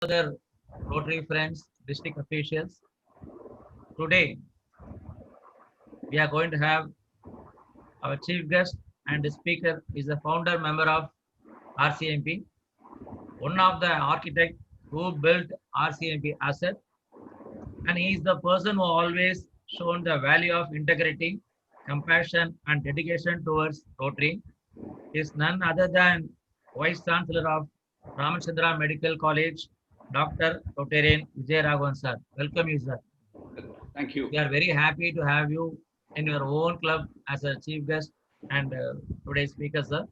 other Rotary friends, district officials. Today, we are going to have our chief guest and the speaker is the founder member of RCMP, one of the architects who built RCMP asset, and he is the person who always shown the value of integrity, compassion, and dedication towards Rotary. Is none other than Vice Chancellor of Ramachandra Medical College, Dr. Rotarian Vijay Raghavan sir. Welcome you, sir. Thank you. We are very happy to have you in your own club as a chief guest and today's speaker, sir.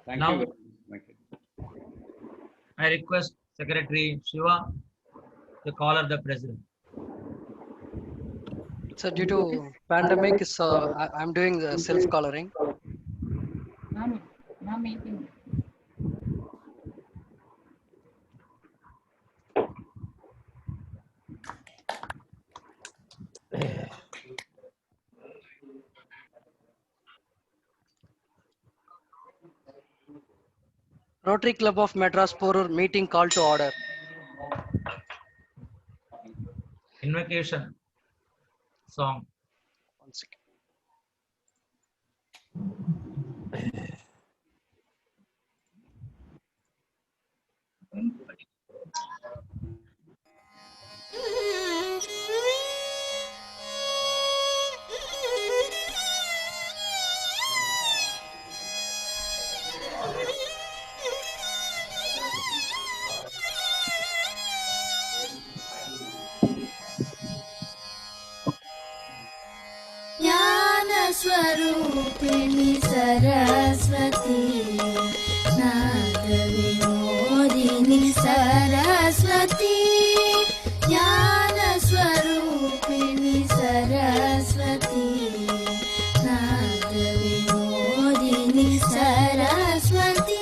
Thank Now, you. I request Secretary Shiva to call her the president. So due to pandemic, I'm doing the self-coloring. No meeting. Rotary Club of Madras Porur meeting call to order. Invocation song. One second. स्वरूपिणी सरस्वती नाद विनोदिनी सरस्वती ज्ञान स्वरूपिणी सरस्वती नाद विनोदिनी सरस्वती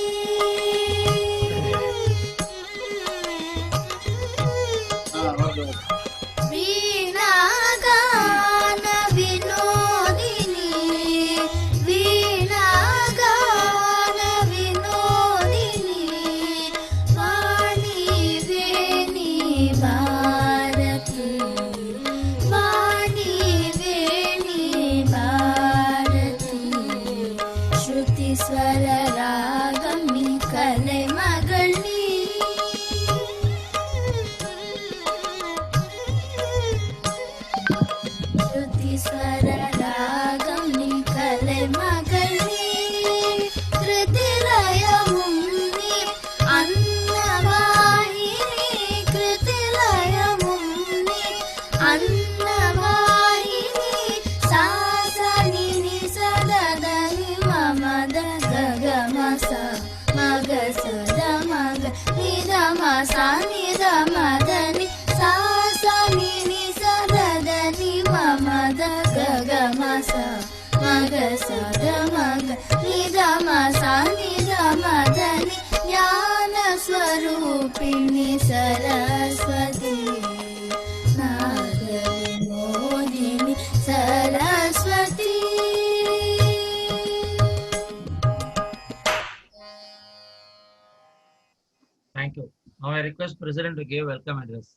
स्वर रागमी कले मगनी श्रुति स्वर रागमी कले मगनी कृतिलय मुन्नी अन्नवाहिनी कृतिलय मुन्नी अन्नवाहिनी सासनि सददनि ममद गगमसा मग सद मग निदमसा निदमदनि सासनि सददनि ममद गगमसा मग सद मग निदमसा निदमदनि ज्ञान स्वरूपिणी सरस्वती नाद Vinodini Saraswati. Thank you. Now I request President to give welcome address.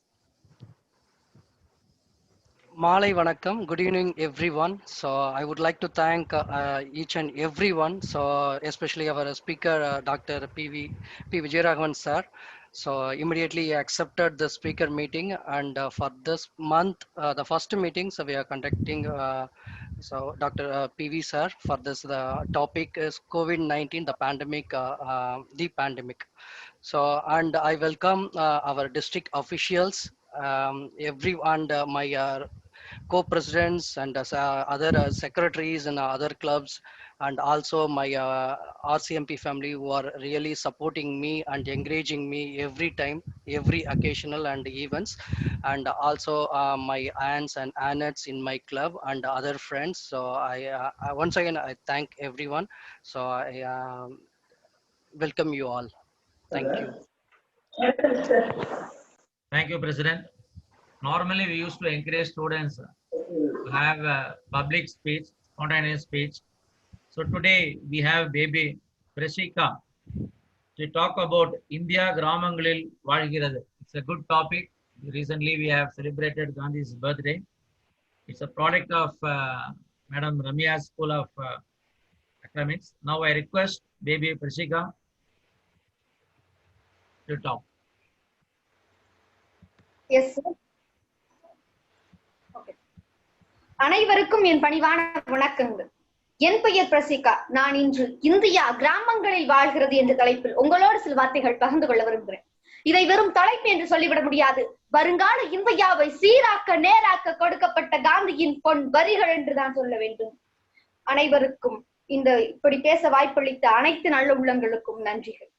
Malai Vanakkam. Good evening, everyone. So I would like to thank each and everyone. So especially our speaker, Dr. P. Vijayaraghavan sir. So immediately he accepted the speaker meeting, and for this month, the first meeting, so we are conducting. So Dr. PV sir, for this the topic is COVID-19, the pandemic, the pandemic. So and I welcome our district officials, everyone, my co-presidents and other secretaries and other clubs, and also my RCMP family who are really supporting me and encouraging me every time, every occasional and events, and also my aunts and aunts in my club and other friends. So I once again I thank everyone. So I welcome you all. Thank you. Thank you, President. Normally, we used to encourage students to have a public speech, spontaneous speech. So today we have baby Prashika to talk about India Gramangalil Vazhgirathu. It's a good topic. Recently, we have celebrated Gandhi's birthday. It's a product of Madam Ramya's School of Academics. Now I request baby Prashika to talk. Yes, sir. Okay. அனைவருக்கும் என் பணிவான வணக்கங்கள். என் பெயர் பிரசிகா. நான் இன்று India கிராமங்களில் வாழ்கிறது என்ற தலைப்பில் உங்களோடு சில வார்த்தைகள் பகிர்ந்து கொள்ள விரும்புகிறேன். இதை வெறும் தலைப்பு என்று சொல்லிவிட முடியாது. வருங்கால இந்தியாவை சீராக்க நேராக்க கொடுக்கப்பட்ட காந்தியின் பொன் வரிகள் என்றுதான் சொல்ல வேண்டும். அனைவருக்கும் இந்த இப்படி பேச வாய்ப்பளித்த அனைத்து நல்ல உள்ளங்களுக்கும் நன்றிகள்.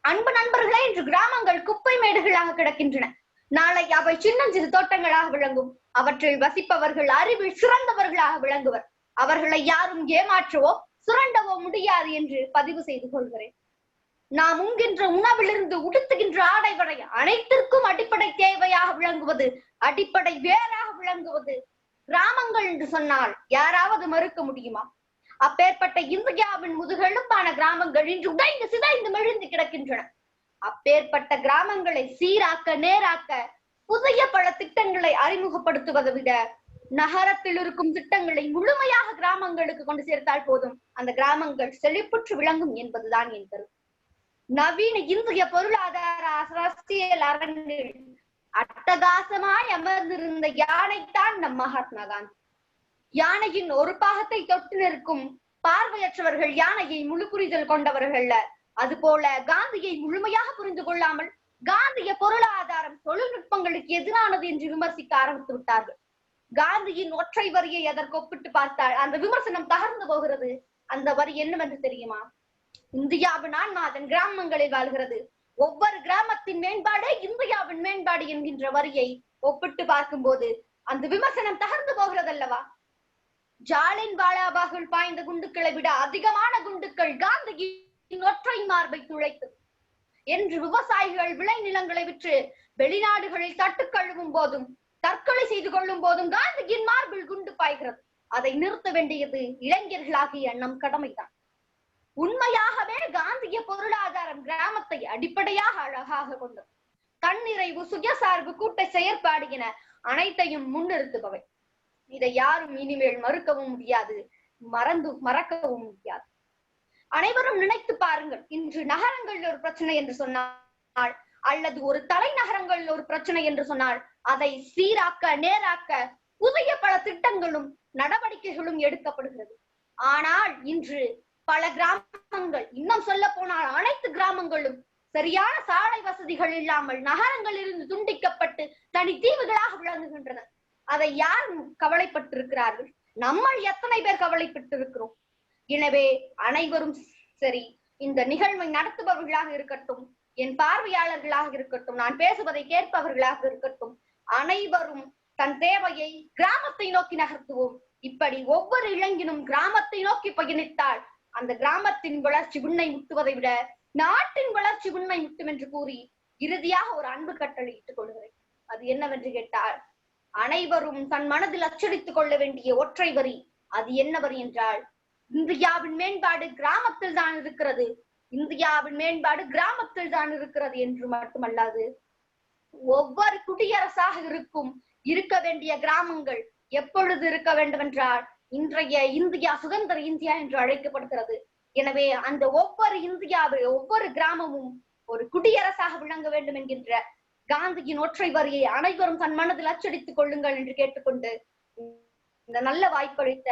அன்பு நண்பர்களே, இன்று கிராமங்கள் குப்பை மேடுகளாக கிடக்கின்றன. நாளை அவை சின்னஞ்சிறு தோட்டங்களாக விளங்கும். அவற்றில் வசிப்பவர்கள் அறிவில் சிறந்தவர்களாக விளங்குவர். அவர்களை யாரும் ஏமாற்றவோ சுரண்டவோ முடியாது என்று பதிவு செய்து கொள்கிறேன். நாம் உண்கின்ற உணவிலிருந்து உடுத்துகின்ற ஆடை வரை அனைத்திற்கும் அடிப்படை தேவையாக விளங்குவது, அடிப்படை வேறாக விளங்குவது கிராமங்கள் என்று சொன்னால் யாராவது மறுக்க முடியுமா? அப்பேற்பட்ட இந்தியாவின் முதுகெலும்பான கிராமங்கள் இன்று உடைந்து சிதைந்து மெழுந்து கிடக்கின்றன. அப்பேற்பட்ட கிராமங்களை சீராக்க நேராக்க புதிய பல திட்டங்களை அறிமுகப்படுத்துவதை விட நகரத்தில் இருக்கும் திட்டங்களை முழுமையாக கிராமங்களுக்கு கொண்டு சேர்த்தால் போதும், அந்த கிராமங்கள் செழிப்புற்று விளங்கும் என்பதுதான் என் கருத்து. நவீன இந்திய பொருளாதார அரசியல் அரங்கில் அட்டகாசமாய் அமர்ந்திருந்த யானைத்தான் நம் மகாத்மா காந்தி. யானையின் ஒரு பாகத்தை தொட்டு நிற்கும் பார்வையற்றவர்கள் யானையை முழு புரிதல் கொண்டவர்கள். அதுபோல காந்தியை முழுமையாக புரிந்து கொள்ளாமல் காந்திய பொருளாதாரம் தொழில்நுட்பங்களுக்கு எதிரானது என்று விமர்சிக்க ஆரம்பித்து விட்டார்கள். காந்தியின் ஒற்றை வரியை அதற்கு ஒப்பிட்டு பார்த்தால் அந்த விமர்சனம் தகர்ந்து போகிறது. அந்த வரி என்னவென்று தெரியுமா? இந்தியாவின் ஆன்மா அதன் கிராமங்களில் வாழ்கிறது. ஒவ்வொரு கிராமத்தின் மேம்பாடே இந்தியாவின் மேம்பாடு என்கின்ற வரியை ஒப்பிட்டு பார்க்கும் போது அந்த விமர்சனம் தகர்ந்து போகிறது அல்லவா? ஜாலின் வாலாபாகில் பாய்ந்த குண்டுக்களை விட அதிகமான குண்டுக்கள் காந்தியின் ஒற்றை மார்பை துளைத்தது என்று விவசாயிகள் விளை நிலங்களை விற்று வெளிநாடுகளில் தட்டு கழுவும் போதும் தற்கொலை செய்து கொள்ளும் போதும் காந்தியின் மார்பில் குண்டு பாய்கிறது. அதை நிறுத்த வேண்டியது இளைஞர்களாகிய நம் கடமைதான். உண்மையாகவே காந்திய பொருளாதாரம் கிராமத்தை அடிப்படையாக அழகாக கொண்டது. தன்னிறைவு, சுயசார்பு, கூட்ட செயற்பாடு என அனைத்தையும் முன்னிறுத்துபவை. இதை யாரும் இனிமேல் மறுக்கவும் முடியாது, மறக்கவும் முடியாது. அனைவரும் நினைத்து பாருங்கள், இன்று நகரங்கள் ஒரு பிரச்சனை என்று சொன்னால் அல்லது ஒரு தலைநகரங்கள் ஒரு பிரச்சனை என்று சொன்னால் அதை சீராக்க நேராக்க புதிய பல திட்டங்களும் நடவடிக்கைகளும் எடுக்கப்படுகிறது. ஆனால் இன்று பல கிராமங்கள், இன்னும் சொல்ல போனால் அனைத்து கிராமங்களும் சரியான சாலை வசதிகள் இல்லாமல் நகரங்களிலிருந்து துண்டிக்கப்பட்டு தனி தீவுகளாக விளங்குகின்றன. அதை யார் கவலைப்பட்டிருக்கிறார்கள்? நம்மள் எத்தனை பேர் கவலைப்பட்டிருக்கிறோம்? எனவே அனைவரும் சரி, இந்த நிகழ்வை நடத்துபவர்களாக இருக்கட்டும், என் பார்வையாளர்களாக இருக்கட்டும், நான் பேசுவதை கேட்பவர்களாக இருக்கட்டும், அனைவரும் தன் தேவையை கிராமத்தை நோக்கி நகர்த்துவோம். இப்படி ஒவ்வொரு இளைஞனும் கிராமத்தை நோக்கி பயணித்தால் அந்த கிராமத்தின் வளர்ச்சி உன்னை முட்டுவதை விட நாட்டின் வளர்ச்சி உண்மை முட்டும் என்று கூறி இறுதியாக ஒரு அன்பு கட்டளை இட்டுக் கொள்கிறேன். அது என்னவென்று கேட்டால், அனைவரும் தன் மனதில் அச்சடித்துக் கொள்ள வேண்டிய ஒற்றை வரி. அது என்ன வரி என்றால், இந்தியாவின் மேம்பாடு கிராமத்தில் தான் இருக்கிறது, இந்தியாவின் மேம்பாடு கிராமத்தில் தான் இருக்கிறது என்று மட்டுமல்லாது, ஒவ்வொரு குடியரசாக இருக்க வேண்டிய கிராமங்கள் எப்பொழுது இருக்க வேண்டும் என்றால் இன்றைய இந்தியா சுதந்திர இந்தியா என்று அழைக்கப்படுகிறது. எனவே அந்த ஒவ்வொரு கிராமமும் ஒரு குடியரசாக விளங்க வேண்டும் என்கின்ற காந்தியின் ஒற்றை வரியை அனைவரும் தன் மனதில் அச்சடித்துக் கொள்ளுங்கள் என்று கேட்டுக்கொண்டு இந்த நல்ல வாய்ப்பளித்த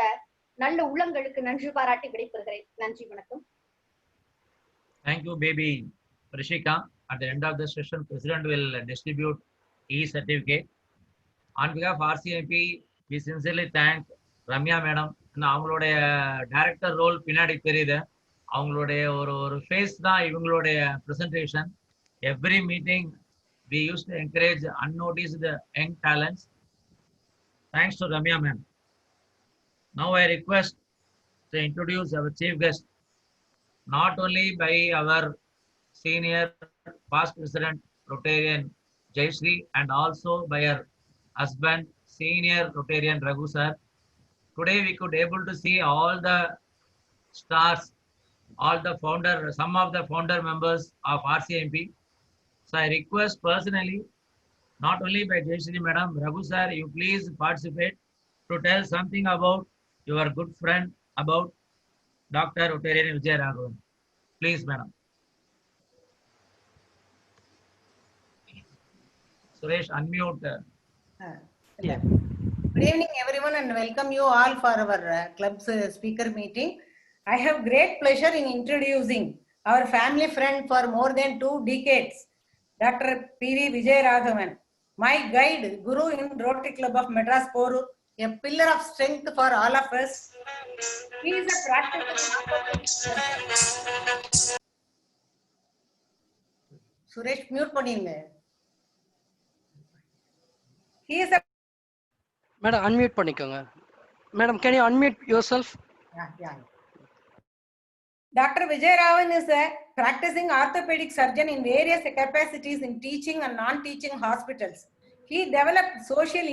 நல்ல உள்ளங்களுக்கு நன்றி பாராட்டி விடைபெறுகிறேன். நன்றி, வணக்கம். Thank you, baby Prashika. At the end of the session, President will distribute e-certificate. On behalf of RCMP, we sincerely thank Ramya Madam. அவங்களுடைய டைரக்டர் ரோல் பின்னாடி தெரியுது. அவங்களுடைய ஒரு ஃபேஸ் தான் இவங்களுடைய presentation. Every meeting we used to encourage unnoticed young talents. Thanks to Ramya ma'am. Now I request to introduce our chief guest, not only by our senior past president Rotarian Jayashree and also by her husband senior Rotarian Raghu sir. Today we could able to see all the stars some of the founder members of RCMP. So I request personally, not only by Jayashree Madam, Raghu sir, you please participate to tell something about your good friend, about Dr. Uttarayan Vijayaraghavan. Please, Madam. Suresh, unmute. Yeah. Good evening, everyone, and welcome you all for our club's speaker meeting. I have great pleasure in introducing our family friend for more than 2 decades, Dr. P.V. Vijayaraghavan, my guide, guru in Rotary Club of Madras Porur, a pillar of strength for all of us. He is a practicing Suresh, mute பண்ணீங்க. He is a Madam, unmute பண்ணிக்கோங்க. Madam, can you unmute yourself? Yeah. Dr. Vijayaraghavan is a practicing orthopedic surgeon in various capacities in teaching and non-teaching hospitals. He developed special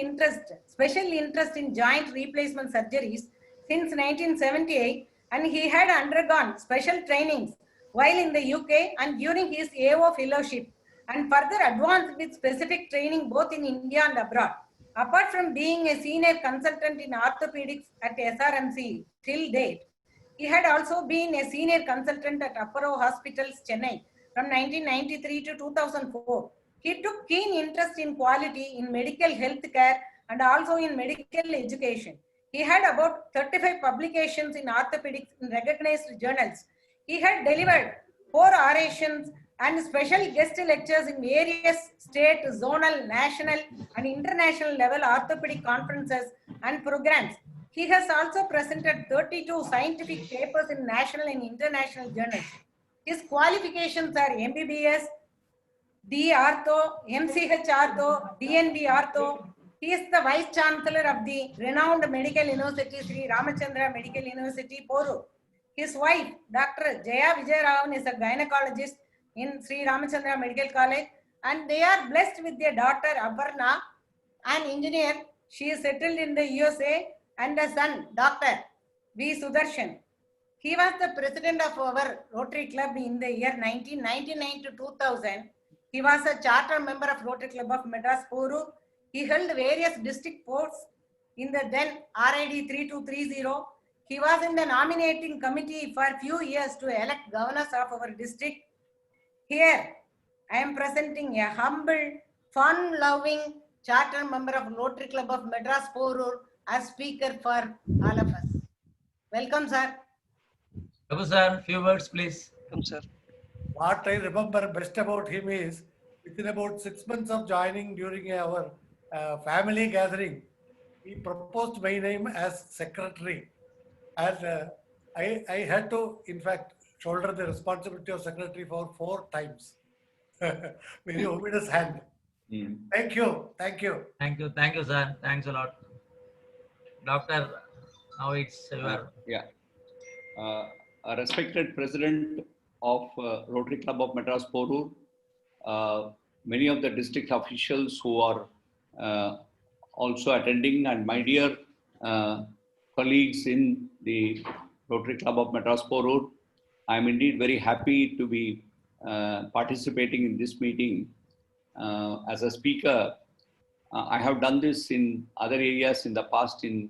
interest in joint replacement surgeries since 1978, and he had undergone special trainings while in the UK and during his AO fellowship, and further advanced with specific training both in India and abroad. Apart from being a senior consultant in orthopedics at SRMC till date, he had also been a senior consultant at Apollo Hospitals, Chennai from 1993 to 2004. He took keen interest in quality in medical health care and also in medical education. He had about 35 publications in orthopedics in recognized journals. He had delivered 4 orations and special guest lectures in various state, zonal, national, and international level orthopedic conferences and programs. He has also presented 32 scientific papers in national and international journals. His qualifications are MBBS, D Ortho, MCH Ortho, DNB Ortho. He is the Vice Chancellor of the renowned Medical University, Sri Ramachandra Medical University, Porur. His wife, Dr. Jaya Vijayaraghavan, is a gynecologist in Sri Ramachandra Medical College, and they are blessed with their daughter, Aparna, an engineer. She is settled in the USA, and a son, Dr. V. Sudarshan. He was the president of our Rotary Club in the year 1999 to 2000. He was a charter member of Rotary Club of Madras Porur. He held various district posts in the then RID 3230. He was in the nominating committee for few years to elect governors of our district. Here, I am presenting a humble, fun-loving charter member of Rotary Club of Madras Porur as speaker for all of us. Welcome, sir. Raghu sir, few words, please. Welcome, sir. What I remember best about him is within about 6 months of joining during our family gathering, he proposed my name as secretary. And I had to, in fact, shoulder the responsibility of secretary for 4 times. Very ominous hand. Thank you. Thank you, sir. Thanks a lot. Doctor, now it's your... A respected president of Rotary Club of Madras Porur, many of the district officials who are also attending, and my dear colleagues in the Rotary Club of Madras Porur, I am indeed very happy to be participating in this meeting as a speaker. I have done this in other areas in the past. In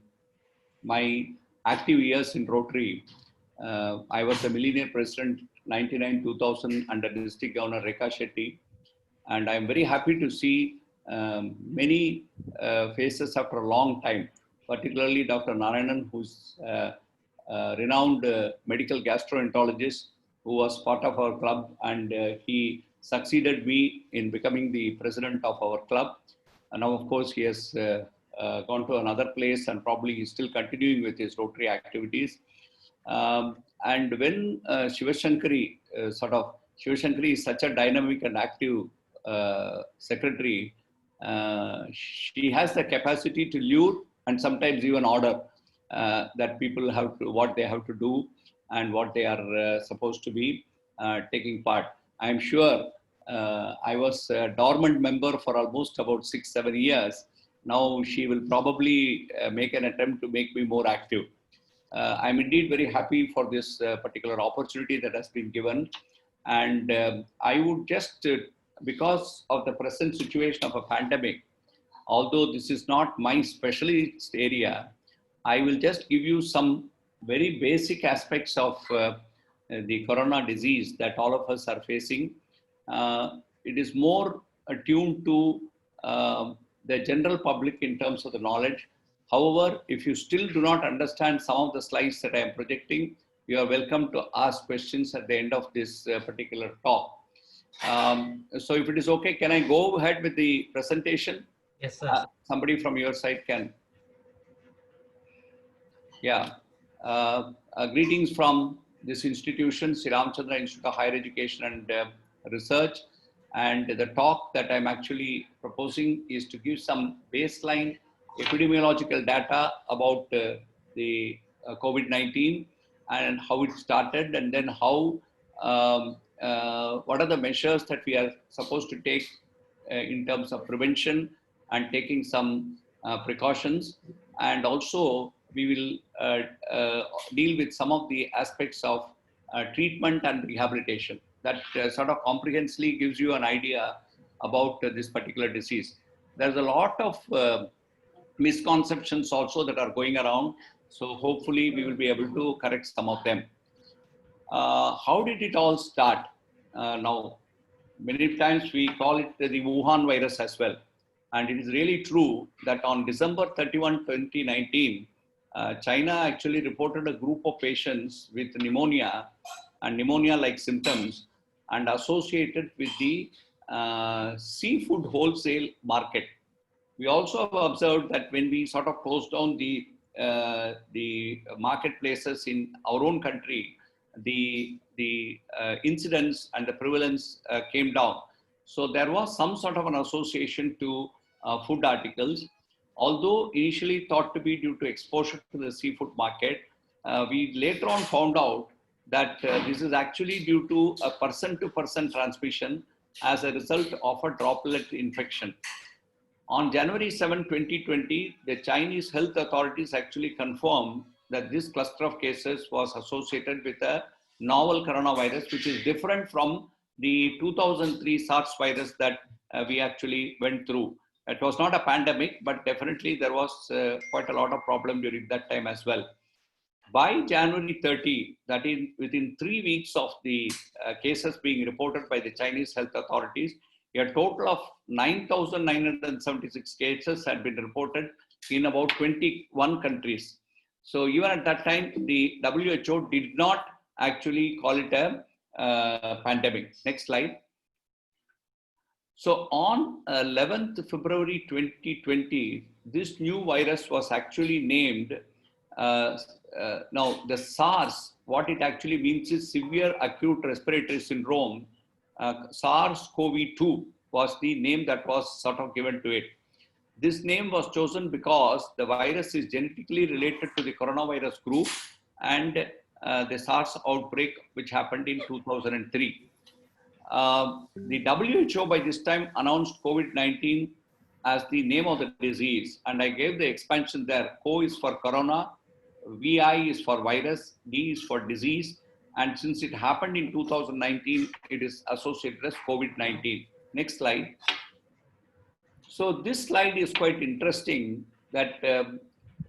my active years in Rotary, I was a millionaire president 99-2000 under District Governor Rekha Shetty, and I am very happy to see many faces after a long time, particularly Dr. Narayanan, who's a renowned medical gastroenterologist who was part of our club, and he succeeded me in becoming the president of our club. And now, of course, he has gone to another place and probably is still continuing with his Rotary activities. And when Shivashankari Shivashankari is such a dynamic and active secretary, she has the capacity to lure and sometimes even order that people have to, what they have to do and what they are supposed to be taking part. I am sure I was a dormant member for almost about 6-7 years. Now she will probably make an attempt to make me more active. I'm indeed very happy for this particular opportunity that has been given. And I would just, because of the present situation of a pandemic, although this is not my specialist area, I will just give you some very basic aspects of the corona disease that all of us are facing. It is more attuned to the general public in terms of the knowledge. However, if you still do not understand some of the slides that I am projecting, you are welcome to ask questions at the end of this particular talk. So if it is okay, can I go ahead with the presentation? Yes, sir. Somebody from your side can. Yeah. Greetings from this institution, Sri Ramchandra Institute of Higher Education and Research. And the talk that I'm actually proposing is to give some baseline epidemiological data about the COVID-19 and how it started, and then how, what are the measures that we are supposed to take in terms of prevention and taking some precautions. And also we will deal with some of the aspects of treatment and rehabilitation. That sort of comprehensively gives you an idea about this particular disease. There's a lot of misconceptions also that are going around. So hopefully we will be able to correct some of them. How did it all start? Now, many times we call it the Wuhan virus as well. And it is really true that on December 31, 2019, China actually reported a group of patients with pneumonia and pneumonia-like symptoms and associated with the seafood wholesale market. We also have observed that when we sort of closed down the marketplaces in our own country, the incidence and the prevalence came down. So there was some sort of an association to food articles. Although initially thought to be due to exposure to the seafood market, we later on found out that this is actually due to a person-to-person transmission as a result of a droplet infection. On January 7, 2020, the Chinese health authorities actually confirmed that this cluster of cases was associated with a novel coronavirus, which is different from the 2003 SARS virus that we actually went through. It was not a pandemic, but definitely there was quite a lot of problem during that time as well. By January 30, that is within 3 weeks of the cases being reported by the Chinese health authorities, a total of 9,976 cases had been reported in about 21 countries. So even at that time, the WHO did not actually call it a pandemic. Next slide. So on 11th February 2020, this new virus was actually named, now the SARS, what it actually means is severe acute respiratory syndrome. SARS-CoV-2 was the name that was sort of given to it. This name was chosen because the virus is genetically related to the coronavirus group and the SARS outbreak, which happened in 2003. The WHO by this time announced COVID-19 as the name of the disease, and I gave the expansion there. CO is for corona, VI is for virus, D is for disease, and since it happened in 2019, it is associated as COVID-19. Next slide. So this slide is quite interesting that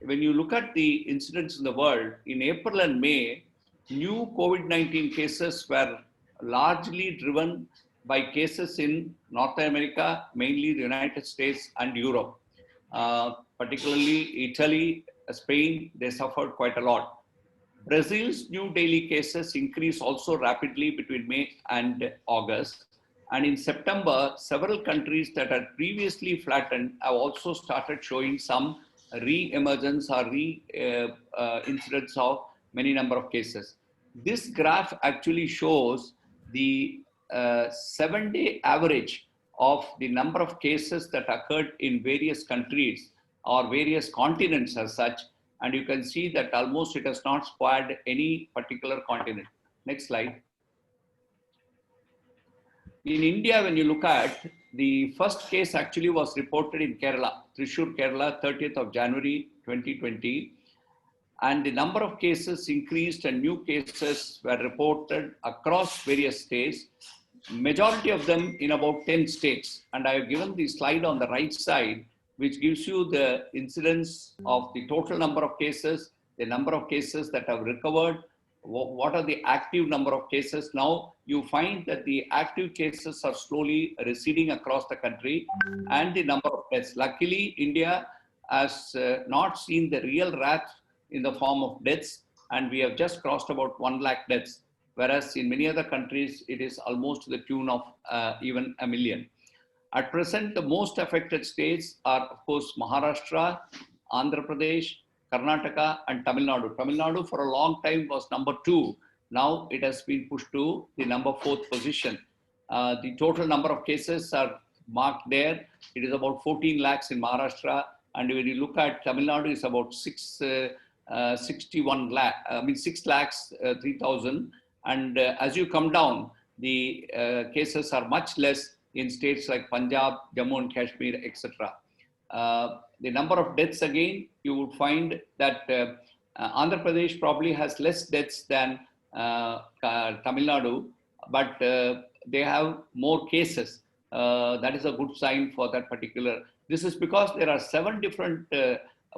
when you look at the incidents in the world, in April and May, new COVID-19 cases were largely driven by cases in North America, mainly the United States and Europe. Particularly Italy, Spain, they suffered quite a lot. Brazil's new daily cases increased also rapidly between May and August. And in September, several countries that had previously flattened have also started showing some re-emergence or re-incidence of many number of cases. This graph actually shows the 7-day average of the number of cases that occurred in various countries or various continents as such. And you can see that almost it has not spared any particular continent. Next slide. In India, when you look at, the first case actually was reported in Kerala, Thrissur, Kerala, 30th of January, 2020. and the number of cases increased and new cases were reported across various states, majority of them in about 10 states. And I have given the slide on the right side, which gives you the incidence of the total number of cases, the number of cases that have recovered, what are the active number of cases. Now you find that the active cases are slowly receding across the country, and the number of deaths. Luckily, India has not seen the real wrath in the form of deaths, and we have just crossed about 1 lakh deaths, whereas in many other countries, it is almost to the tune of even 1 million. At present, the most affected states are, of course, Maharashtra, Andhra Pradesh, Karnataka, and Tamil Nadu. Tamil Nadu for a long time was number 2. Now it has been pushed to the number 4th position. The total number of cases are marked there. It is about 14 lakhs in Maharashtra. And when you look at Tamil Nadu, it's about 6 lakhs 3,000. And as you come down, the cases are much less in states like Punjab, Jammu and Kashmir, etc. The number of deaths, again, you would find that Andhra Pradesh probably has less deaths than Tamil Nadu, but they have more cases. That is a good sign for that particular. This is because there are 7 different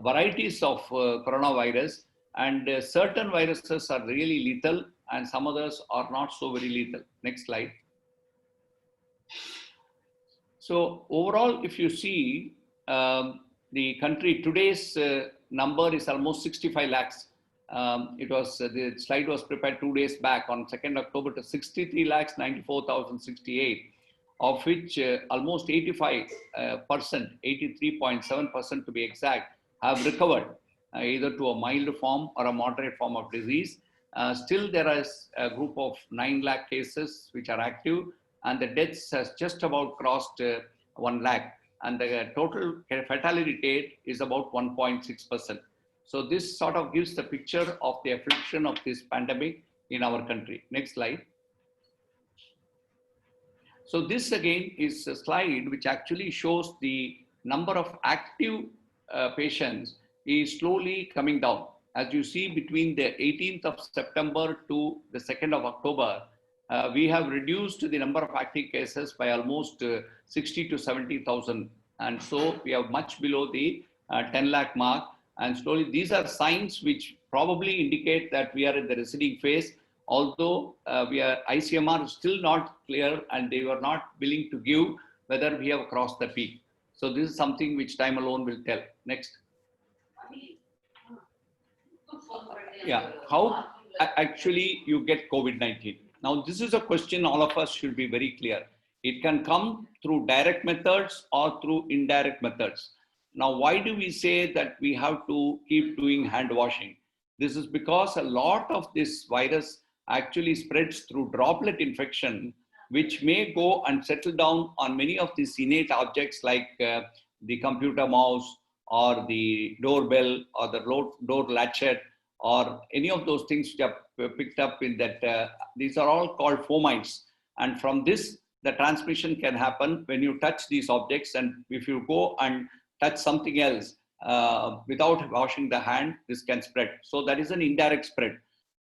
varieties of coronavirus, and certain viruses are really lethal and some others are not so very lethal. Next slide. So overall, if you see the country, today's number is almost 65 lakhs. The slide was prepared 2 days back on 2nd October to 63 lakhs 94,068, of which almost 85%, 83.7% to be exact, have recovered either to a mild form or a moderate form of disease. Still, there is a group of 9 lakh cases which are active, and the deaths has just about crossed 1 lakh. And the total fatality rate is about 1.6%. So this sort of gives the picture of the affliction of this pandemic in our country. Next slide. So this again is a slide which actually shows the number of active patients is slowly coming down. As you see, between the 18th of September to the 2nd of October, we have reduced the number of active cases by almost 60 to 70,000. And so we are much below the 10 lakh mark. And slowly, these are signs which probably indicate that we are in the receding phase. Although ICMR is still not clear, and they were not willing to give whether we have crossed the peak. So this is something which time alone will tell. Next. Yeah, how actually you get COVID-19? Now, this is a question all of us should be very clear. It can come through direct methods or through indirect methods. Now, why do we say that we have to keep doing hand washing? This is because a lot of this virus actually spreads through droplet infection, which may go and settle down on many of these innate objects like the computer mouse or the doorbell or the door latchet or any of those things which are picked up in that. These are all called fomites. And from this, the transmission can happen when you touch these objects. And if you go and touch something else without washing the hand, this can spread. So that is an indirect spread.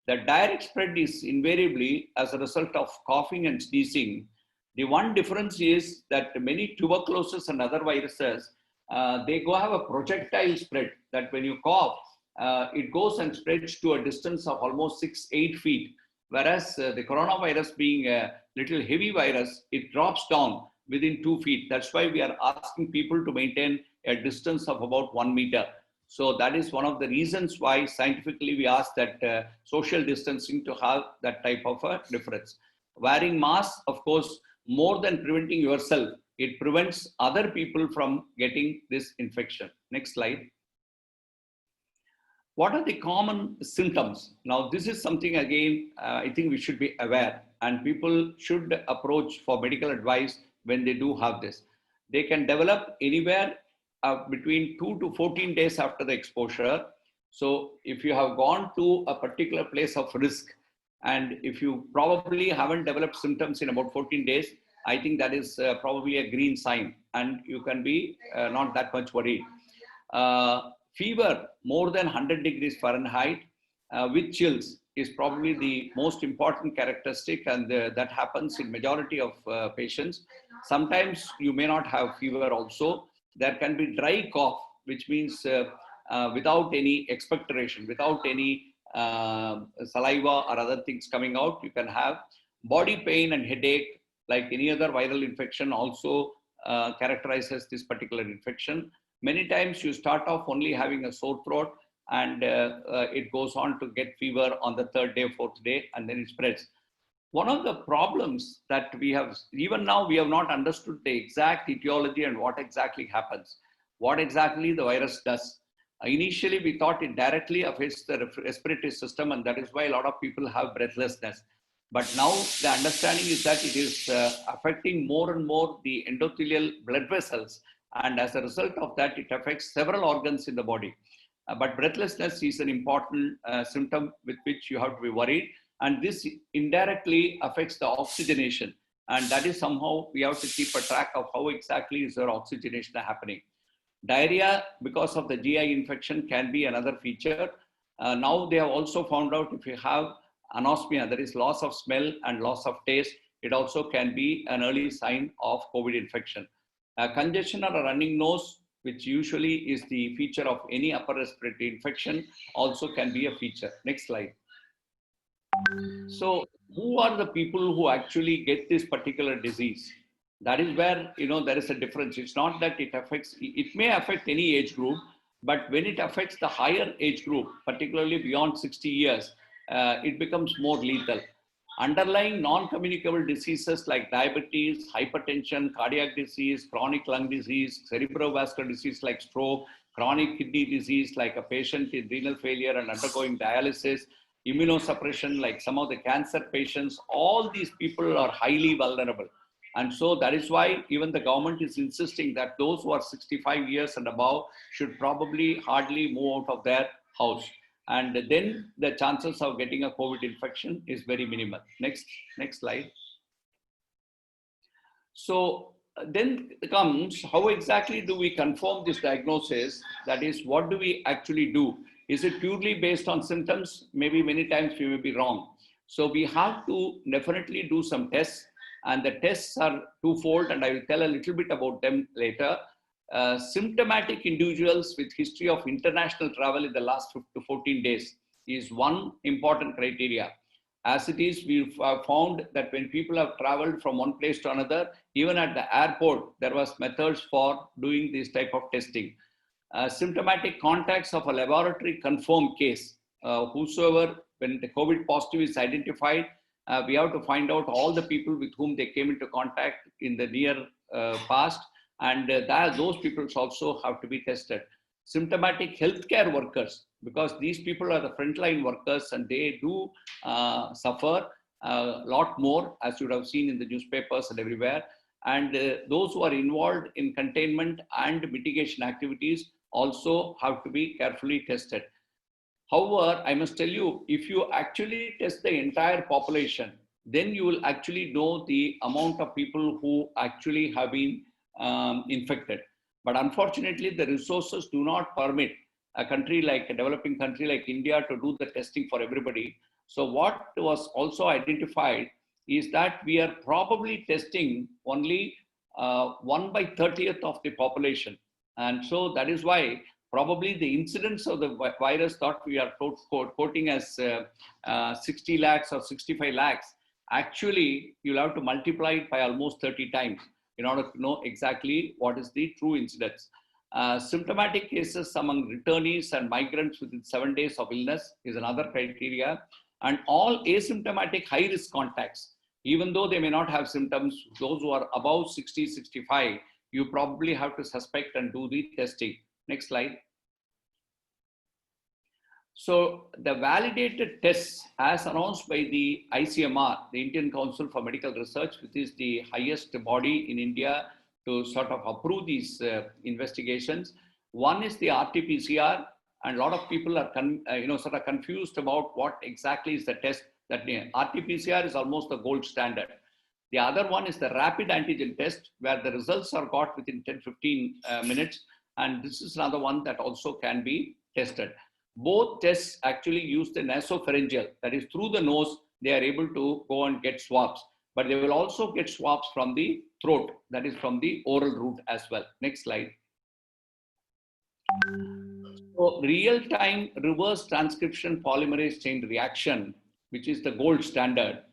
The direct spread is invariably as a result of coughing and sneezing. The one difference is that many tuberculosis and other viruses, they go have a projectile spread, that when you cough, it goes and spreads to a distance of almost 6-8 feet. Whereas the coronavirus being a little heavy virus, it drops down within 2 feet. That's why we are asking people to maintain a distance of about 1 meter. So that is one of the reasons why scientifically we ask that social distancing to have that type of a difference. Wearing masks, of course, more than preventing yourself, it prevents other people from getting this infection. Next slide. What are the common symptoms? Now, this is something, again, I think we should be aware, and people should approach for medical advice when they do have this. They can develop anywhere between 2 to 14 days after the exposure. So if you have gone to a particular place of risk, and if you probably haven't developed symptoms in about 14 days, I think that is probably a green sign, and you can be not that much worried. Fever more than 100 degrees Fahrenheit with chills is probably the most important characteristic, and that happens in majority of patients. Sometimes you may not have fever also. There can be dry cough, which means without any expectoration, without any saliva or other things coming out. You can have body pain and headache, like any other viral infection also characterizes this particular infection. Many times you start off only having a sore throat, and it goes on to get fever on the third day, fourth day, and then it spreads. One of the problems that we have, even now we have not understood the exact etiology and what exactly happens, what exactly the virus does. Initially, we thought it directly affects the respiratory system, and that is why a lot of people have breathlessness. But now the understanding is that it is affecting more and more the endothelial blood vessels, and as a result of that, it affects several organs in the body. But breathlessness is an important symptom with which you have to be worried. And this indirectly affects the oxygenation. And that is somehow we have to keep a track of how exactly is your oxygenation happening. Diarrhea, because of the GI infection, can be another feature. Now they have also found out if you have anosmia, that is loss of smell and loss of taste, it also can be an early sign of COVID infection. Congestion or a running nose, which usually is the feature of any upper respiratory infection, also can be a feature. Next slide. So who are the people who actually get this particular disease? That is where, there is a difference. It's not that it affects, it may affect any age group, but when it affects the higher age group, particularly beyond 60 years, it becomes more lethal. Underlying non-communicable diseases like diabetes, hypertension, cardiac disease, chronic lung disease, cerebrovascular disease like stroke, chronic kidney disease like a patient in renal failure and undergoing dialysis, immunosuppression like some of the cancer patients, all these people are highly vulnerable. And so that is why even the government is insisting that those who are 65 years and above should probably hardly move out of their house. And then the chances of getting a COVID infection is very minimal. Next slide. So then comes, how exactly do we confirm this diagnosis? That is, what do we actually do? Is it purely based on symptoms? Maybe many times we may be wrong. So we have to definitely do some tests, and the tests are twofold, and I will tell a little bit about them later. Symptomatic individuals with history of international travel in the last 5 to 14 days is one important criteria. As it is, we've found that when people have traveled from one place to another, even at the airport, there was methods for doing this type of testing. Symptomatic contacts of a laboratory confirmed case, whosoever, when the COVID positive is identified, we have to find out all the people with whom they came into contact in the near past, and those people also have to be tested. Symptomatic healthcare workers, because these people are the frontline workers and they do suffer a lot more, as you would have seen in the newspapers and everywhere. And those who are involved in containment and mitigation activities also have to be carefully tested. However, I must tell you, if you actually test the entire population, then you will actually know the amount of people who actually have been infected. But unfortunately, the resources do not permit a developing country like India to do the testing for everybody. So what was also identified is that we are probably testing only 1/30th of the population. And so that is why probably the incidence of the virus that we are quoting as 60 lakhs or 65 lakhs, actually you'll have to multiply it by almost 30 times in order to know exactly what is the true incidence. Symptomatic cases among returnees and migrants within 7 days of illness is another criteria. And all asymptomatic high-risk contacts, even though they may not have symptoms, those who are above 60, 65, you probably have to suspect and do the testing. Next slide. So the validated tests as announced by the ICMR, the Indian Council for Medical Research, which is the highest body in India to sort of approve these investigations. One is the RT-PCR, and a lot of people are sort of confused about what exactly is the test. That RT-PCR is almost the gold standard. The other one is the rapid antigen test, where the results are got within 10-15 minutes. and this is another one that also can be tested. Both tests actually use the nasopharyngeal, that is through the nose, they are able to go and get swabs, but they will also get swabs from the throat, that is from the oral route as well. Next slide. So real-time reverse transcription polymerase chain reaction, which is the gold standard.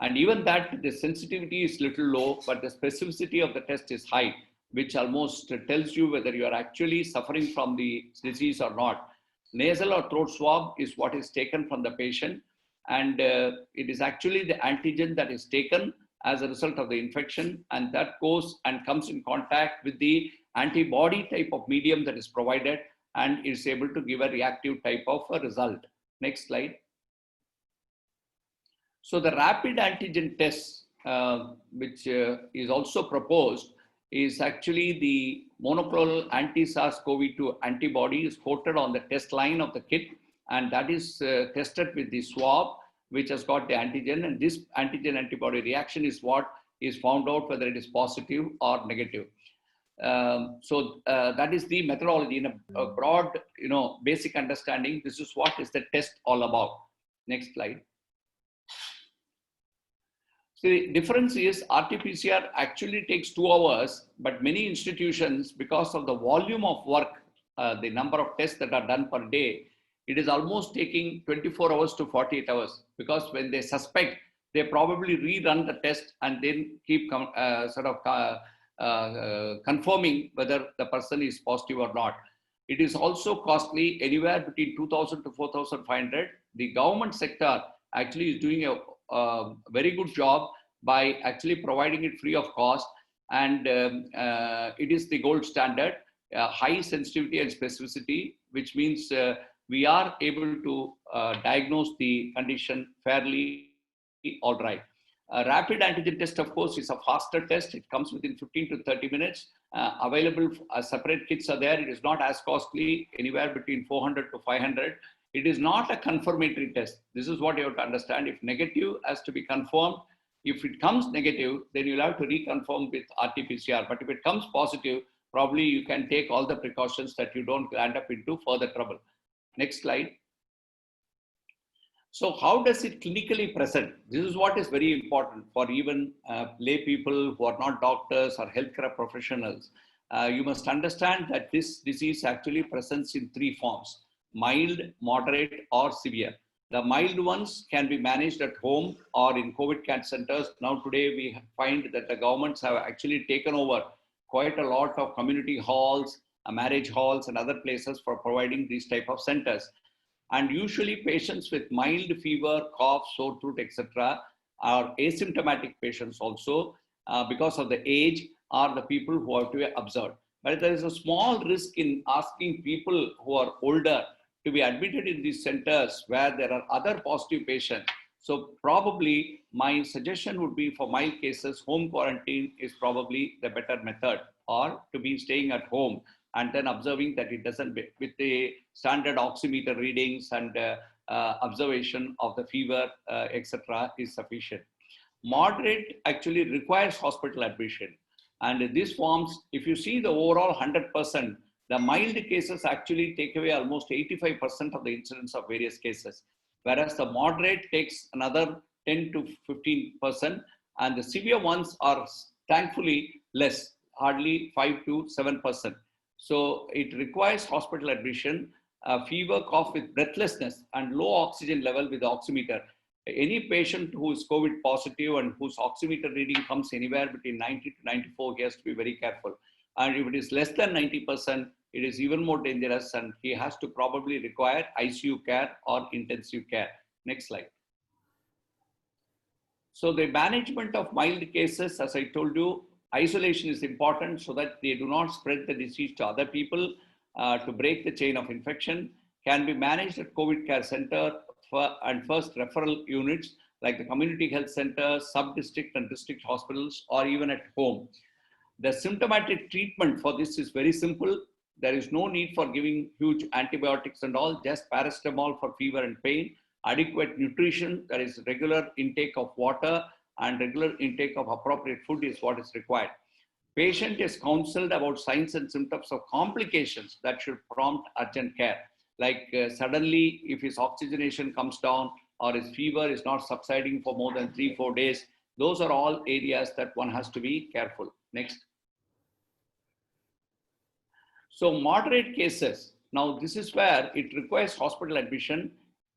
And even that, the sensitivity is little low, but the specificity of the test is high, which almost tells you whether you are actually suffering from the disease or not. Nasal or throat swab is what is taken from the patient, and it is actually the antigen that is taken as a result of the infection, and that goes and comes in contact with the antibody type of medium that is provided, and is able to give a reactive type of a result. Next slide. So the rapid antigen test, which is also proposed, is actually the monoclonal anti-SARS-CoV-2 antibody is coated on the test line of the kit, and that is tested with the swab, which has got the antigen, and this antigen antibody reaction is what is found out whether it is positive or negative. So that is the methodology in a broad, basic understanding. This is what is the test all about. Next slide. So the difference is RT-PCR actually takes 2 hours, but many institutions, because of the volume of work, the number of tests that are done per day, it is almost taking 24 hours to 48 hours, because when they suspect, they probably rerun the test and then keep confirming whether the person is positive or not. It is also costly, anywhere between 2,000 to 4,500. The government sector actually is doing a very good job by actually providing it free of cost, and it is the gold standard, high sensitivity and specificity, which means we are able to diagnose the condition fairly all right. A rapid antigen test, of course, is a faster test. It comes within 15 to 30 minutes. Available separate kits are there. It is not as costly, anywhere between 400 to 500. It is not a confirmatory test. This is what you have to understand. If negative has to be confirmed, if it comes negative, then you'll have to reconfirm with RT-PCR. But if it comes positive, probably you can take all the precautions that you don't end up into further trouble. Next slide. So how does it clinically present? This is what is very important for even lay people who are not doctors or healthcare professionals. You must understand that this disease actually presents in 3 forms: mild, moderate, or severe. The mild ones can be managed at home or in COVID care centers. Now today we find that the governments have actually taken over quite a lot of community halls, marriage halls and other places for providing these type of centers. And usually patients with mild fever, cough, sore throat, etc. are asymptomatic patients also, because of the age, are the people who have to be observed. But there is a small risk in asking people who are older to be admitted in these centers where there are other positive patients. So probably my suggestion would be, for mild cases, home quarantine is probably the better method, or to be staying at home and then observing that it doesn't, with the standard oximeter readings and observation of the fever, etc. is sufficient. Moderate actually requires hospital admission. And these forms, if you see the overall 100%, the mild cases actually take away almost 85% of the incidence of various cases, whereas the moderate takes another 10 to 15%, and the severe ones are thankfully less, hardly 5 to 7%. So it requires hospital admission, fever, cough with breathlessness, and low oxygen level with the oximeter. Any patient who is COVID positive and whose oximeter reading comes anywhere between 90 to 94, he has to be very careful. And if it is less than 90%, it is even more dangerous, and he has to probably require ICU care or intensive care. Next slide. So the management of mild cases, as I told you, isolation is important so that they do not spread the disease to other people. To break the chain of infection can be managed at COVID care center and first referral units like the community health centers, sub-district and district hospitals, or even at home. The symptomatic treatment for this is very simple. There is no need for giving huge antibiotics and all, just paracetamol for fever and pain, adequate nutrition, that is regular intake of water and regular intake of appropriate food is what is required. Patient is counseled about signs and symptoms of complications that should prompt urgent care. Like suddenly, if his oxygenation comes down or his fever is not subsiding for more than 3-4 days, those are all areas that one has to be careful. Next. So moderate cases. Now, this is where it requires hospital admission.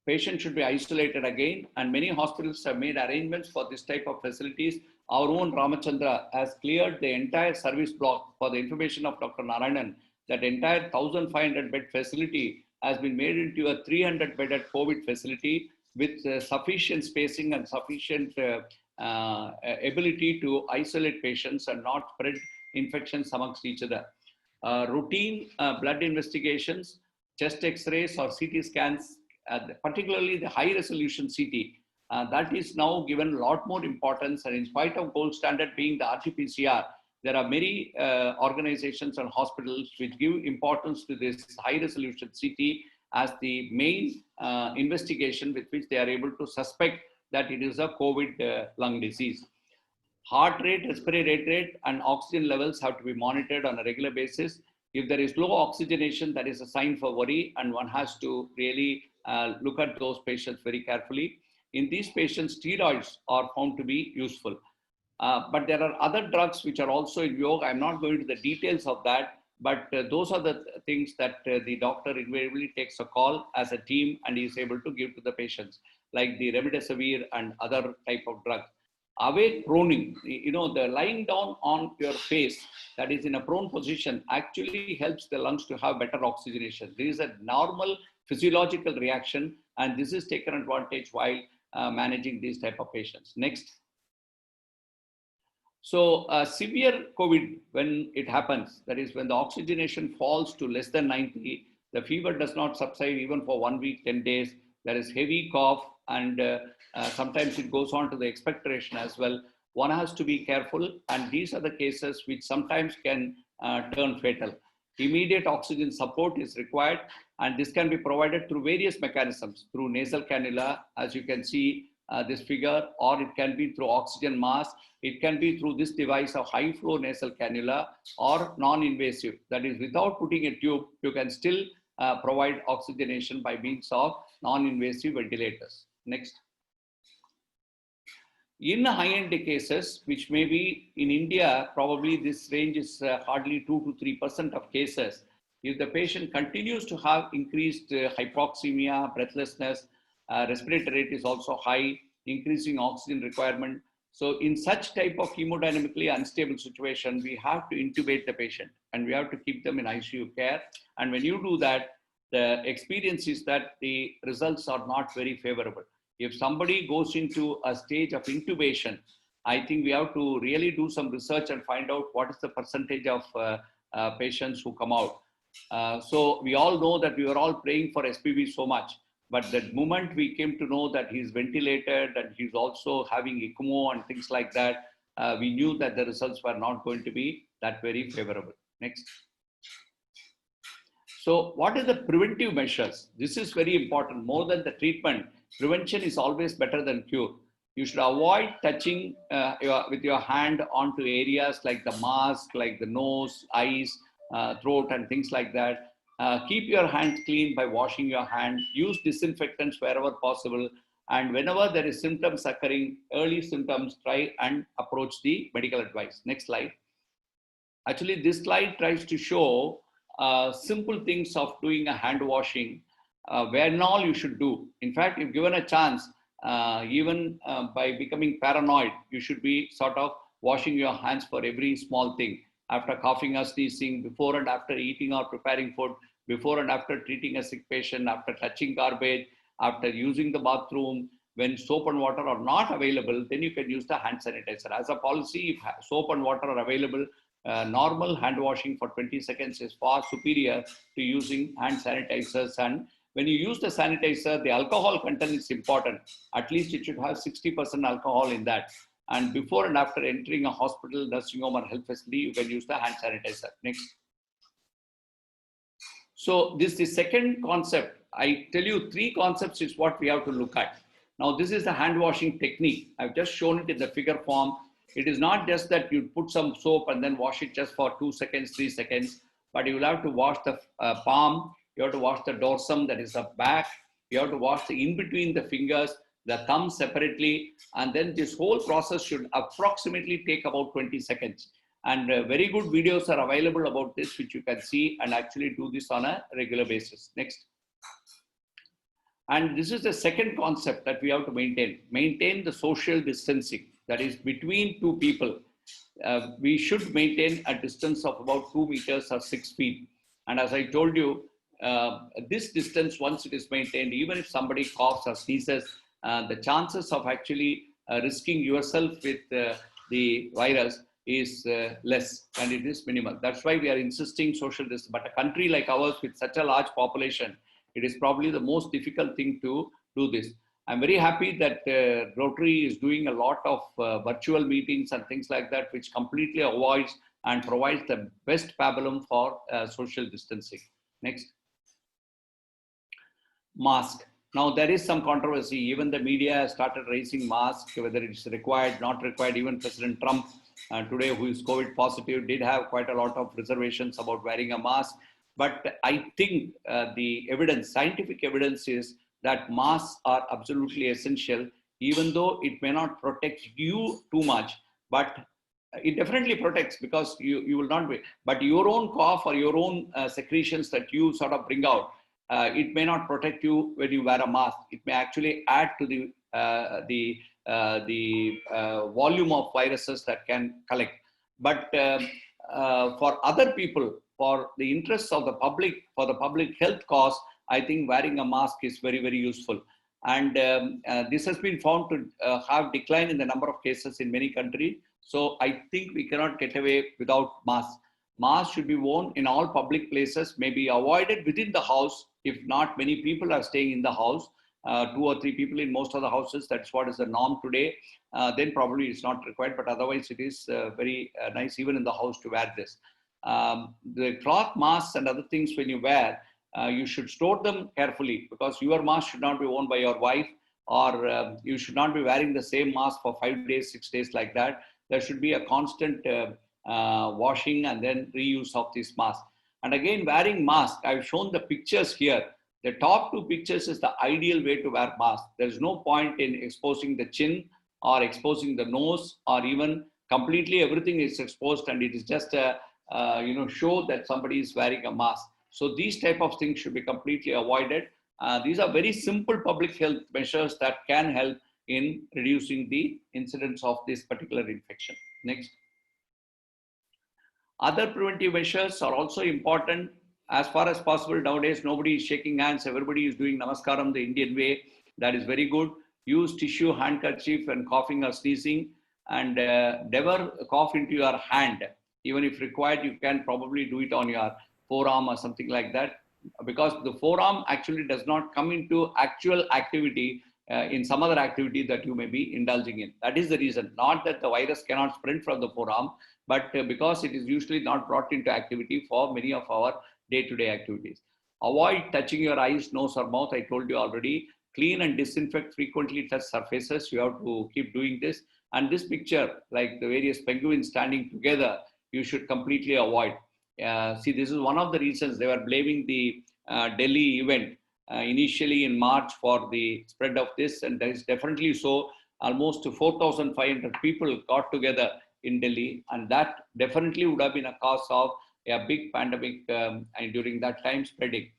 Patient should be isolated again, and many hospitals have made arrangements for this type of facilities. Our own Ramachandra has cleared the entire service block. For the information of Dr. Narayanan, that entire 1,500 bed facility has been made into a 300 bedded COVID facility with sufficient spacing and sufficient ability to isolate patients and not spread infections amongst each other. Routine blood investigations, chest x-rays or CT scans, particularly the high resolution CT, that is now given a lot more importance, and in spite of gold standard being the RT-PCR, there are many organizations and hospitals which give importance to this high resolution CT as the main investigation with which they are able to suspect that it is a COVID lung disease. Heart rate, respiratory rate, and oxygen levels have to be monitored on a regular basis. If there is low oxygenation, that is a sign for worry, and one has to really look at those patients very carefully. In these patients, steroids are found to be useful. But there are other drugs which are also in vogue. I'm not going to the details of that, but those are the things that the doctor invariably takes a call as a team and is able to give to the patients, like the remdesivir and other type of drugs. Awake proning, the lying down on your face, that is in a prone position, actually helps the lungs to have better oxygenation. This is a normal physiological reaction, and this is taken advantage while managing these type of patients. Next. So severe COVID, when it happens, that is when the oxygenation falls to less than 90, the fever does not subside even for 1 week, 10 days, there is heavy cough, and sometimes it goes on to the expectoration as well. One has to be careful, and these are the cases which sometimes can turn fatal. Immediate oxygen support is required, and this can be provided through various mechanisms, through nasal cannula, as you can see this figure, or it can be through oxygen mask. It can be through this device of high flow nasal cannula, or non-invasive, that is without putting a tube, you can still provide oxygenation by means of non-invasive ventilators. Next. In high-end cases, which may be in India, probably this range is hardly 2 to 3% of cases. If the patient continues to have increased hypoxemia, breathlessness, respiratory rate is also high, increasing oxygen requirement. So in such type of hemodynamically unstable situation, we have to intubate the patient and we have to keep them in ICU care. And when you do that, the experience is that the results are not very favorable. If somebody goes into a stage of intubation, I think we have to really do some research and find out what is the percentage of patients who come out. So we all know that we were all praying for SPV so much, but the moment we came to know that he's ventilated and he's also having ECMO and things like that, we knew that the results were not going to be that very favorable. Next. So what are the preventive measures? This is very important. More than the treatment, prevention is always better than cure. You should avoid touching with your hand onto areas like the mask, like the nose, eyes, throat, and things like that. Keep your hands clean by washing your hands. Use disinfectants wherever possible. And whenever there is symptoms occurring, early symptoms, try and approach the medical advice. Next slide. Actually, this slide tries to show simple things of doing a hand washing, when all you should do. In fact, if given a chance, even by becoming paranoid, you should be sort of washing your hands for every small thing. After coughing or sneezing, before and after eating or preparing food, before and after treating a sick patient, after touching garbage, after using the bathroom. When soap and water are not available, then you can use the hand sanitizer. As a policy, if soap and water are available, normal hand washing for 20 seconds is far superior to using hand sanitizers. And when you use the sanitizer, the alcohol content is important. At least it should have 60% alcohol in that. And before and after entering a hospital, nursing home, or health facility, you can use the hand sanitizer. Next. So this is the second concept. I tell you, 3 concepts is what we have to look at. Now, this is the hand washing technique. I've just shown it in the figure form. It is not just that you put some soap and then wash it just for 2 seconds, 3 seconds, but you will have to wash the palm, you have to wash the dorsum, that is the back, you have to wash the in between the fingers, the thumb separately, and then this whole process should approximately take about 20 seconds. And very good videos are available about this, which you can see and actually do this on a regular basis. Next. And this is the second concept that we have to maintain the social distancing, that is between two people. We should maintain a distance of about 2 meters or 6 feet. And as I told you, this distance, once it is maintained, even if somebody coughs or sneezes, the chances of actually risking yourself with the virus is less, and it is minimal. That's why we are insisting social distance. But a country like ours with such a large population, it is probably the most difficult thing to do this. I'm very happy that Rotary is doing a lot of virtual meetings and things like that, which completely avoids and provides the best pabulum for social distancing. Next. Mask. Now, there is some controversy. Even the media has started raising masks, whether it's required, not required. Even President Trump today, who is COVID positive, did have quite a lot of reservations about wearing a mask. But I think the evidence, scientific evidence, is that masks are absolutely essential, even though it may not protect you too much, but it definitely protects, because you will not be, but your own cough or your own secretions that you sort of bring out, it may not protect you when you wear a mask. It may actually add to the volume of viruses that can collect. But for other people, for the interests of the public, for the public health cause, I think wearing a mask is very, very useful. And this has been found to have decline in the number of cases in many countries. So I think we cannot get away without masks. Masks should be worn in all public places, may be avoided within the house. If not many people are staying in the house, 2 or 3 people in most of the houses, that's what is the norm today, then probably it's not required, but otherwise it is very nice even in the house to wear this. The cloth masks and other things when you wear, you should store them carefully, because your mask should not be worn by your wife, or you should not be wearing the same mask for 5 days, 6 days like that. There should be a constant washing and then reuse of this mask. And again, wearing mask, I've shown the pictures here. The top 2 pictures is the ideal way to wear mask. There's no point in exposing the chin or exposing the nose, or even completely everything is exposed and it is just a show that somebody is wearing a mask. So these type of things should be completely avoided. These are very simple public health measures that can help in reducing the incidence of this particular infection. Next. Other preventive measures are also important. As far as possible, nowadays, nobody is shaking hands. Everybody is doing namaskaram the Indian way. That is very good. Use tissue, handkerchief, and coughing or sneezing. And never cough into your hand. Even if required, you can probably do it on your forearm or something like that. Because the forearm actually does not come into actual activity in some other activity that you may be indulging in. That is the reason. Not that the virus cannot spread from the forearm, but because it is usually not brought into activity for many of our day-to-day activities. Avoid touching your eyes, nose or mouth. I told you already. Clean and disinfect frequently touched surfaces. You have to keep doing this. And this picture, like the various penguins standing together, you should completely avoid. See, this is one of the reasons they were blaming the Delhi event initially in March for the spread of this. And that is definitely so. Almost 4,500 people got together in Delhi, and that definitely would have been a cause of a big pandemic and during that time spreading.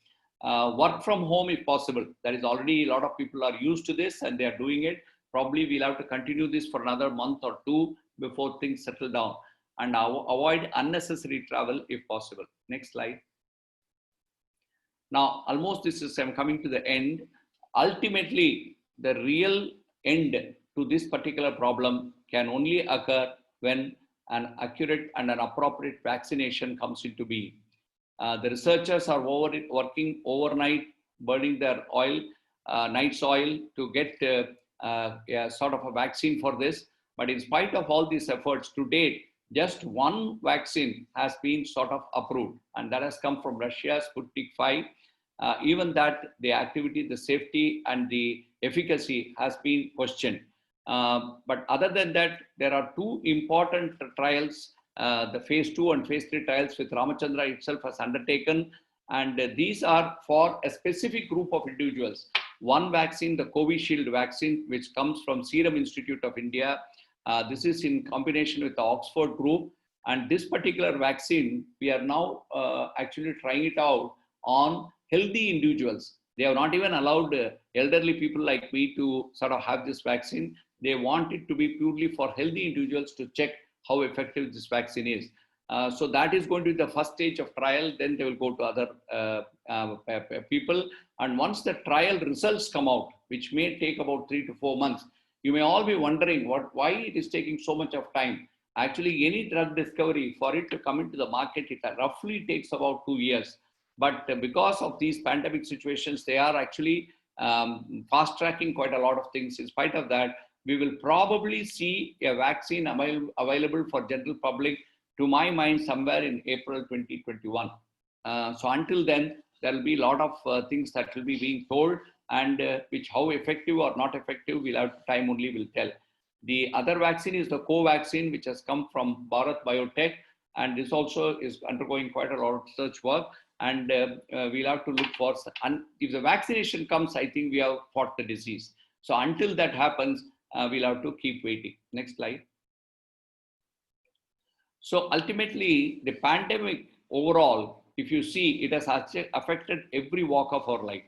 Work from home if possible. There is already a lot of people are used to this and they are doing it. Probably we'll have to continue this for another month or 2 before things settle down, and avoid unnecessary travel if possible. Next slide. Now, almost I'm coming to the end. Ultimately, the real end to this particular problem can only occur when an accurate and an appropriate vaccination comes into being. The researchers are working overnight, burning their oil, night's oil, to get sort of a vaccine for this. But in spite of all these efforts, to date, just one vaccine has been sort of approved, and that has come from Russia, Sputnik 5. Even that, the activity, the safety, and the efficacy has been questioned. But other than that, there are two important trials, the phase 2 and phase 3 trials with Ramachandra itself has undertaken. And these are for a specific group of individuals. One vaccine, the Covishield vaccine, which comes from Serum Institute of India. This is in combination with the Oxford group. And this particular vaccine, we are now actually trying it out on healthy individuals. They have not even allowed elderly people like me to sort of have this vaccine. They want it to be purely for healthy individuals to check how effective this vaccine is. So that is going to be the first stage of trial. Then they will go to other people. And once the trial results come out, which may take about 3 to 4 months, you may all be wondering why it is taking so much of time. Actually, any drug discovery, for it to come into the market, it roughly takes about 2 years. But because of these pandemic situations, they are actually fast tracking quite a lot of things. In spite of that, we will probably see a vaccine available for general public, to my mind, somewhere in April 2021. So until then, there will be a lot of things that will be being told, and which how effective or not effective, we'll have time only will tell. The other vaccine is the co-vaccine, which has come from Bharat Biotech, and this also is undergoing quite a lot of research work. And we'll have to look for, and if the vaccination comes, I think we have fought the disease. So until that happens, we'll have to keep waiting. Next slide. So ultimately, the pandemic overall, if you see, it has affected every walk of our life.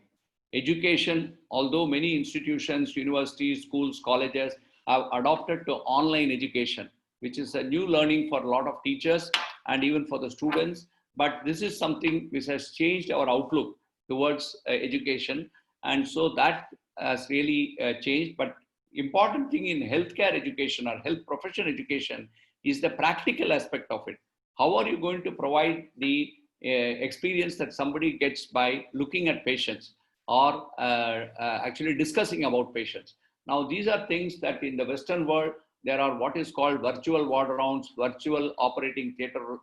Education, although many institutions, universities, schools, colleges have adopted to online education, which is a new learning for a lot of teachers and even for the students. But this is something which has changed our outlook towards education. And so that has really changed. But important thing in healthcare education or health profession education is the practical aspect of it. How are you going to provide the experience that somebody gets by looking at patients or actually discussing about patients? Now, these are things that in the Western world, there are what is called virtual ward rounds, virtual operating theater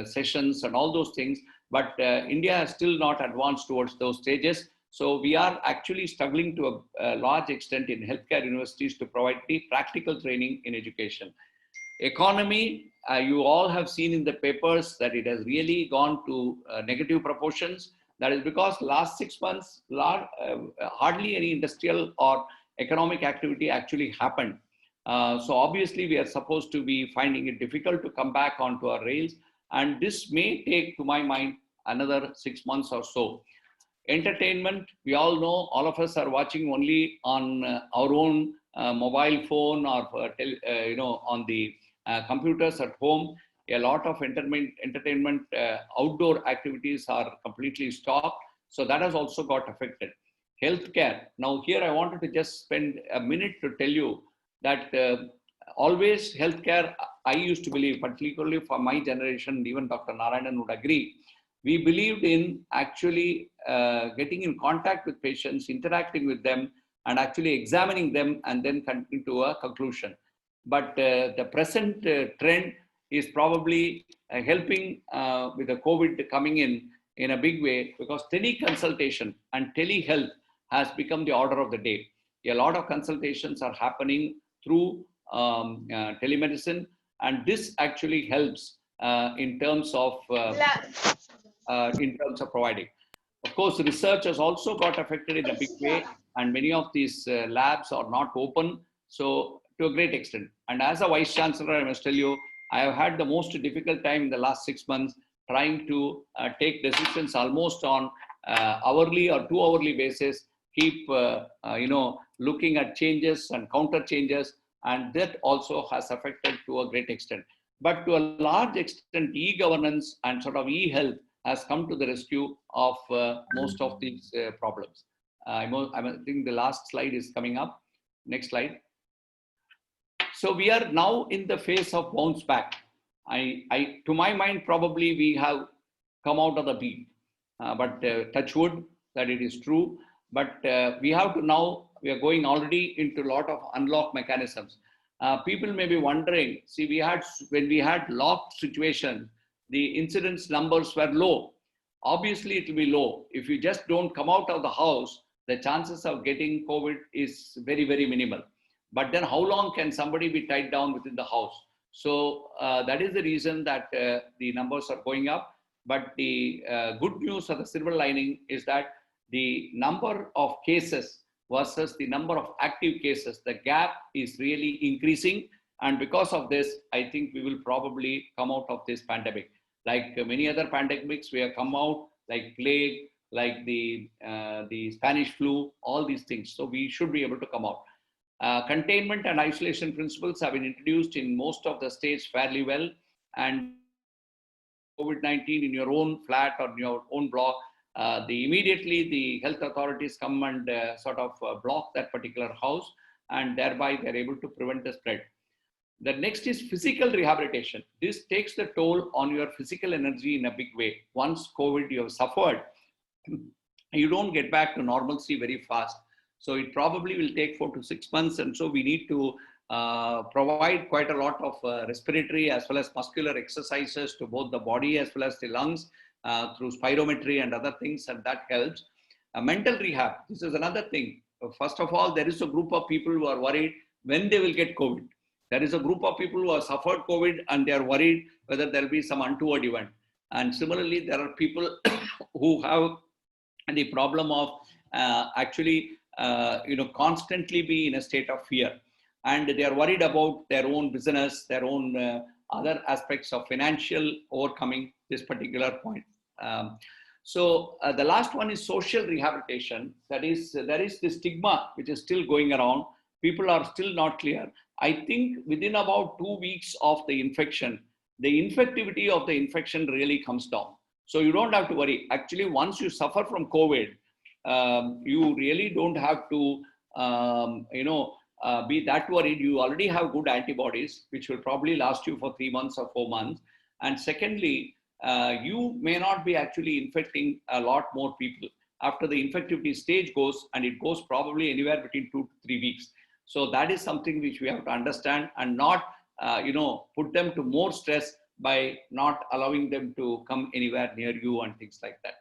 sessions and all those things. But India has still not advanced towards those stages. So we are actually struggling to a large extent in healthcare universities to provide the practical training in education. Economy, you all have seen in the papers that it has really gone to negative proportions. That is because last 6 months, hardly any industrial or economic activity actually happened. So obviously we are supposed to be finding it difficult to come back onto our rails. And this may take, to my mind, another 6 months or so. Entertainment, we all know, all of us are watching only on our own mobile phone or on the computers at home. A lot of entertainment outdoor activities are completely stopped. So that has also got affected. Healthcare. Now here I wanted to just spend a minute to tell you that always healthcare, I used to believe, particularly for my generation, even Dr. Narayanan would agree, we believed in actually getting in contact with patients, interacting with them, and actually examining them and then coming to a conclusion. But the present trend is probably helping with the COVID coming in a big way, because teleconsultation and telehealth has become the order of the day. A lot of consultations are happening through telemedicine, and this actually helps in terms of providing. Of course, research has also got affected in a big way, and many of these labs are not open, so to a great extent. And as a Vice Chancellor, I must tell you, I have had the most difficult time in the last 6 months trying to take decisions almost on hourly or 2 hourly basis, keep looking at changes and counter changes, and that also has affected to a great extent. But to a large extent, e-governance and sort of e-health has come to the rescue of most of these problems. I think the last slide is coming up. Next slide. So we are now in the phase of bounce back. To my mind, probably we have come out of the beat, but touch wood that it is true. But we have to now, we are going already into a lot of unlock mechanisms. People may be wondering, see, when we had locked situation, the incidence numbers were low. Obviously, it will be low. If you just don't come out of the house, the chances of getting COVID is very, very minimal. But then how long can somebody be tied down within the house? So that is the reason that the numbers are going up. But the good news or the silver lining is that the number of cases versus the number of active cases, the gap is really increasing. And because of this, I think we will probably come out of this pandemic. Like many other pandemics, we have come out, like plague, like the Spanish flu, all these things. So we should be able to come out. Containment and isolation principles have been introduced in most of the states fairly well. And COVID-19 in your own flat or in your own block, immediately the health authorities come and sort of block that particular house, and thereby they're able to prevent the spread. The next is physical rehabilitation. This takes the toll on your physical energy in a big way. Once COVID you have suffered, you don't get back to normalcy very fast. So it probably will take 4 to 6 months. And so we need to provide quite a lot of respiratory as well as muscular exercises to both the body as well as the lungs through spirometry and other things, and that helps. Mental rehab, this is another thing. First of all, there is a group of people who are worried when they will get COVID. There is a group of people who have suffered COVID and they are worried whether there will be some untoward event. And similarly, there are people who have the problem of constantly be in a state of fear. And they are worried about their own business, their own other aspects of financial overcoming this particular point. So the last one is social rehabilitation. That is, there is the stigma which is still going around. People are still not clear. I think within about 2 weeks of the infection, the infectivity of the infection really comes down. So you don't have to worry. Actually, once you suffer from COVID, you really don't have to, be that worried. You already have good antibodies, which will probably last you for 3 months or 4 months. And secondly, you may not be actually infecting a lot more people after the infectivity stage goes, and it goes probably anywhere between 2 to 3 weeks. So that is something which we have to understand and not, put them to more stress by not allowing them to come anywhere near you and things like that.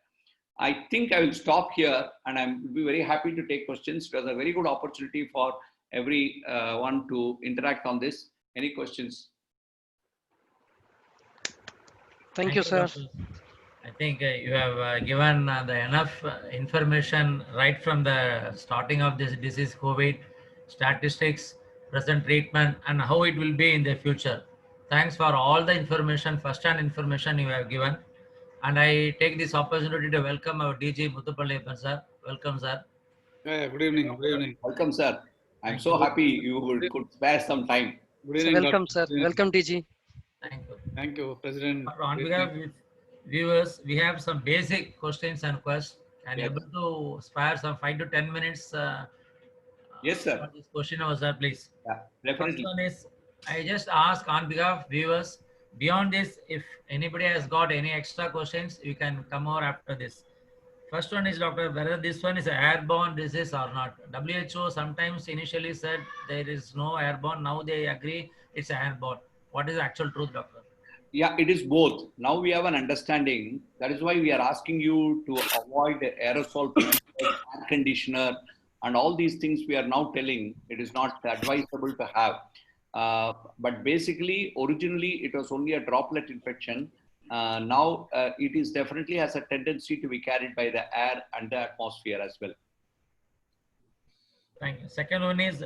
I think I will stop here, and I will be very happy to take questions. It was a very good opportunity for everyone to interact on this. Any questions? Thank you, sir. Doctor. I think you have given the enough information right from the starting of this disease, COVID, statistics, present treatment, and how it will be in the future. Thanks for all the information, first-hand information you have given. And I take this opportunity to welcome our DG Muthupalli sir. Welcome, sir. Yeah, good evening. Good evening. Welcome, sir. I'm so happy you could spare some time. Good So evening. welcome, sir. Welcome, DG. Thank you. Thank you, President. On behalf of viewers, we have some basic questions and questions. And Yes. able to spare some 5 to 10 minutes. Yes, sir. For this question, sir, please. Yeah, First definitely. one is, I just ask on behalf of viewers, beyond this, if anybody has got any extra questions, you can come over after this. First one is, doctor, whether this one is an airborne disease or not. WHO sometimes initially said there is no airborne. Now they agree it's airborne. What is the actual truth, doctor? Yeah, it is both. Now we have an understanding. That is why we are asking you to avoid the aerosol, like air conditioner, and all these things we are now telling it is not advisable to have. But basically, originally it was only a droplet infection. Now it is definitely has a tendency to be carried by the air and the atmosphere as well. Thank you. Second one is,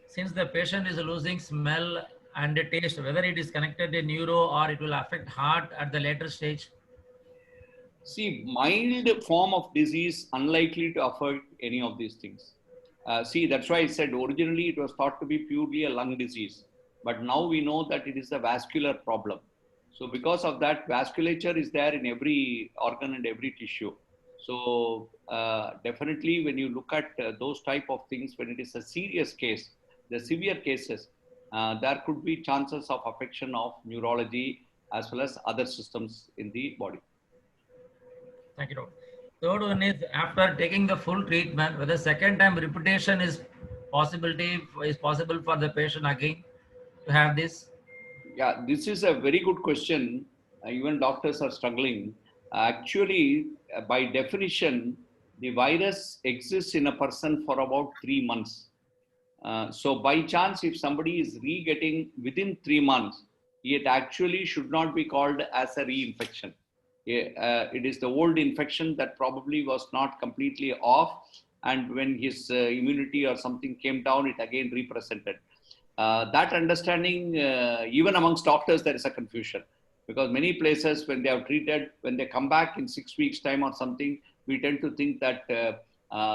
since the patient is losing smell and taste, whether it is connected to neuro or it will affect heart at the later stage. See, mild form of disease unlikely to affect any of these things. See, that's why I said originally it was thought to be purely a lung disease, but now we know that it is a vascular problem. So because of that, vasculature is there in every organ and every tissue. So definitely when you look at those type of things, when it is a serious case, the severe cases, there could be chances of affection of neurology as well as other systems in the body. Thank you, doctor. Third one is, after taking the full treatment, whether second time repetition is possible for the patient again to have this? Yeah, this is a very good question. Even doctors are struggling. Actually, by definition, the virus exists in a person for about 3 months. So by chance, if somebody is re-getting within 3 months, it actually should not be called as a reinfection. It is the old infection that probably was not completely off, and when his immunity or something came down, it again represented. That understanding, even amongst doctors, there is a confusion, because many places when they have treated, when they come back in 6 weeks time or something, we tend to think that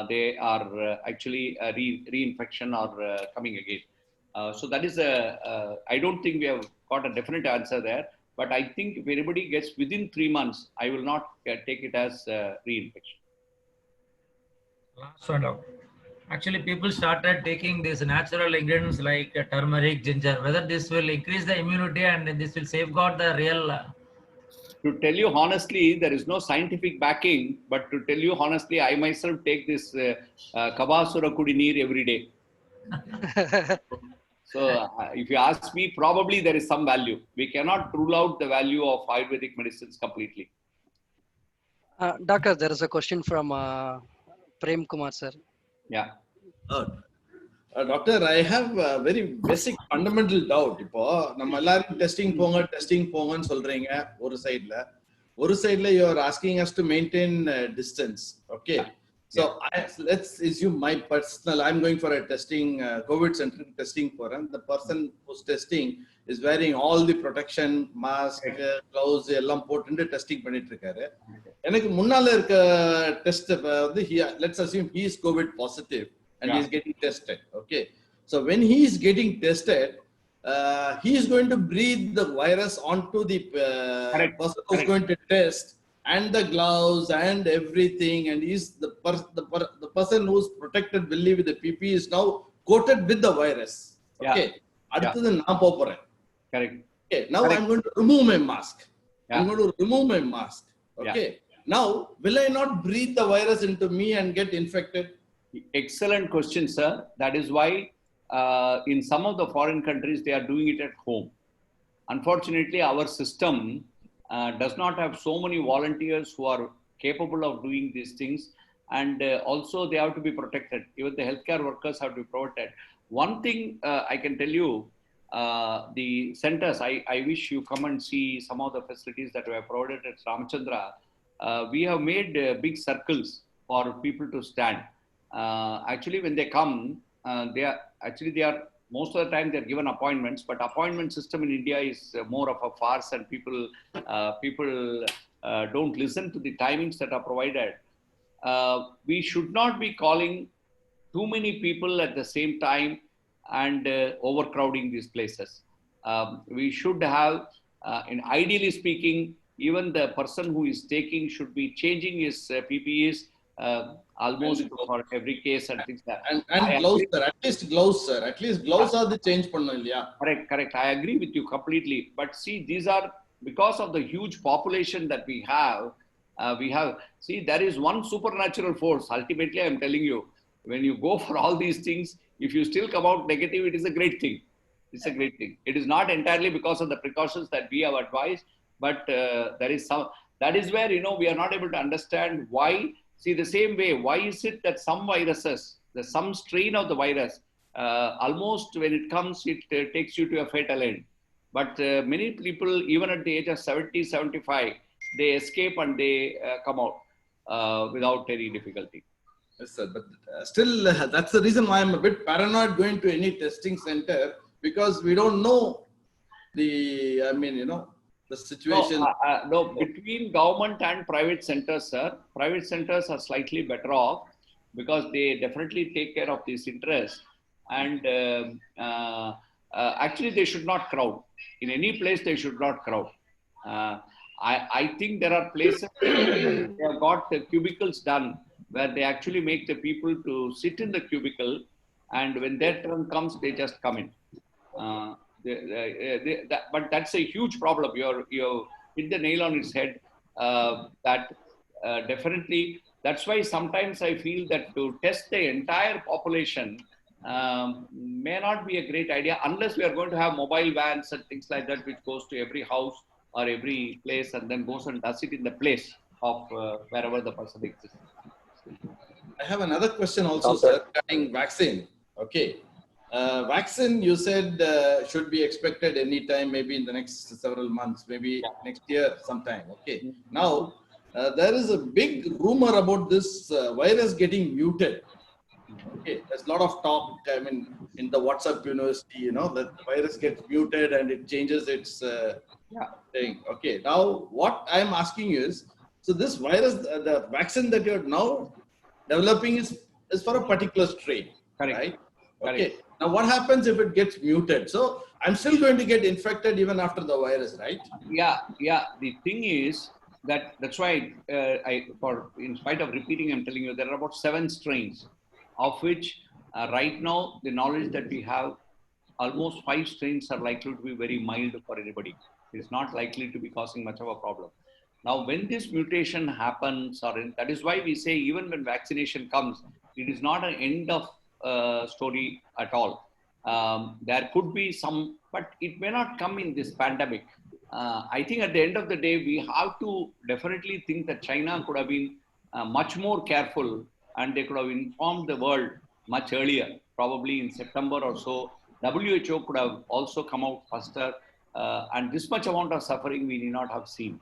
they are actually a reinfection or coming again. So that is I don't think we have got a definite answer there, but I think if anybody gets within 3 months, I will not take it as reinfection. Last one out. Actually, people started taking these natural ingredients like turmeric, ginger. Whether this will increase the immunity and this will safeguard the real. To tell you honestly, there is no scientific backing, but to tell you honestly, I myself take this Kabasura Kudineer every day. So if you ask me, probably there is some value. We cannot rule out the value of Ayurvedic medicines completely. Doctor, there is a question from Prem Kumar sir. Yeah. Doctor, I have a very basic fundamental doubt. இப்போ நம்ம எல்லாரும் testing போங்கன்னு சொல்றீங்க ஒரு சைடுல you are asking us to maintain distance. Okay. So let's assume my personal, I'm going for a testing, COVID centric testing forum. The person who's testing is wearing all the protection, mask, gloves, எல்லாம் போட்டு testing பண்ணிட்டு இருக்காரு. எனக்கு முன்னால இருக்க test வந்து let's assume he is COVID positive and he is getting tested. Okay. So when he is getting tested, he is going to breathe the virus onto the person who's going to test, and the gloves and everything, and the person who's protected fully with the PPE is now coated with the virus. Okay. Adutha na poporen. Correct. Okay. Now I'm going to remove my mask. I'm going to remove my mask. Okay. Now, will I not breathe the virus into me and get infected? Excellent question, sir. That is why in some of the foreign countries, they are doing it at home. Unfortunately, our system does not have so many volunteers who are capable of doing these things. And also they have to be protected. Even the healthcare workers have to be protected. One thing I can tell you, the centers, I wish you come and see some of the facilities that were provided at Ramachandra. We have made big circles for people to stand. Actually, when they come, they are most of the time they're given appointments, but appointment system in India is more of a farce, and people don't listen to the timings that are provided. We should not be calling too many people at the same time and overcrowding these places. We should have, ideally speaking, even the person who is taking should be changing his PPEs almost for every case and things like that. And gloves, sir. At least gloves, sir. At least gloves are the change pannu illaya. Correct. I agree with you completely. But see, these are because of the huge population that we have. See, there is one supernatural force. Ultimately, I am telling you, when you go for all these things, if you still come out negative, it is a great thing. It's a great thing. It is not entirely because of the precautions that we have advised, but there is some. That is where we are not able to understand why. See, the same way, why is it that some viruses, some strain of the virus, almost when it comes, it takes you to a fatal end. But many people, even at the age of 70, 75, they escape and they come out without any difficulty. Yes, sir. But still, that's the reason why I'm a bit paranoid going to any testing center, because we don't know the situation. No, between government and private centers, sir, private centers are slightly better off because they definitely take care of this interest. And actually, they should not crowd. In any place, they should not crowd. I think there are places where they have got the cubicles done where they actually make the people to sit in the cubicle, and when their turn comes, they just come in. But that's a huge problem. You hit the nail on its head. That definitely. That's why sometimes I feel that to test the entire population may not be a great idea unless we are going to have mobile vans and things like that, which goes to every house or every place and then goes and does it in the place of wherever the person exists. I have another question also, sir, regarding vaccine. Okay. Vaccine, you said, should be expected anytime, maybe in the next several months, maybe next year sometime. Okay. Now, there is a big rumor about this virus getting muted. Okay. There's a lot of talk, I mean, in the WhatsApp university, you know, that the virus gets muted and it changes its thing. Okay. Now, what I'm asking you is, so this virus, the vaccine that you're now developing is for a particular strain, Correct. right? Correct. Okay. Now, what happens if it gets muted? So, I'm still going to get infected even after the virus, right? Yeah. The thing is that's why in spite of repeating, I'm telling you there are about 7 strains, of which right now the knowledge that we have, almost 5 strains are likely to be very mild for anybody. It's not likely to be causing much of a problem. Now, when this mutation happens, that is why we say even when vaccination comes, it is not an end of story at all. There could be some, but it may not come in this pandemic. I think at the end of the day, we have to definitely think that China could have been much more careful, and they could have informed the world much earlier, probably in September or so. WHO could have also come out faster, and this much amount of suffering we need not have seen.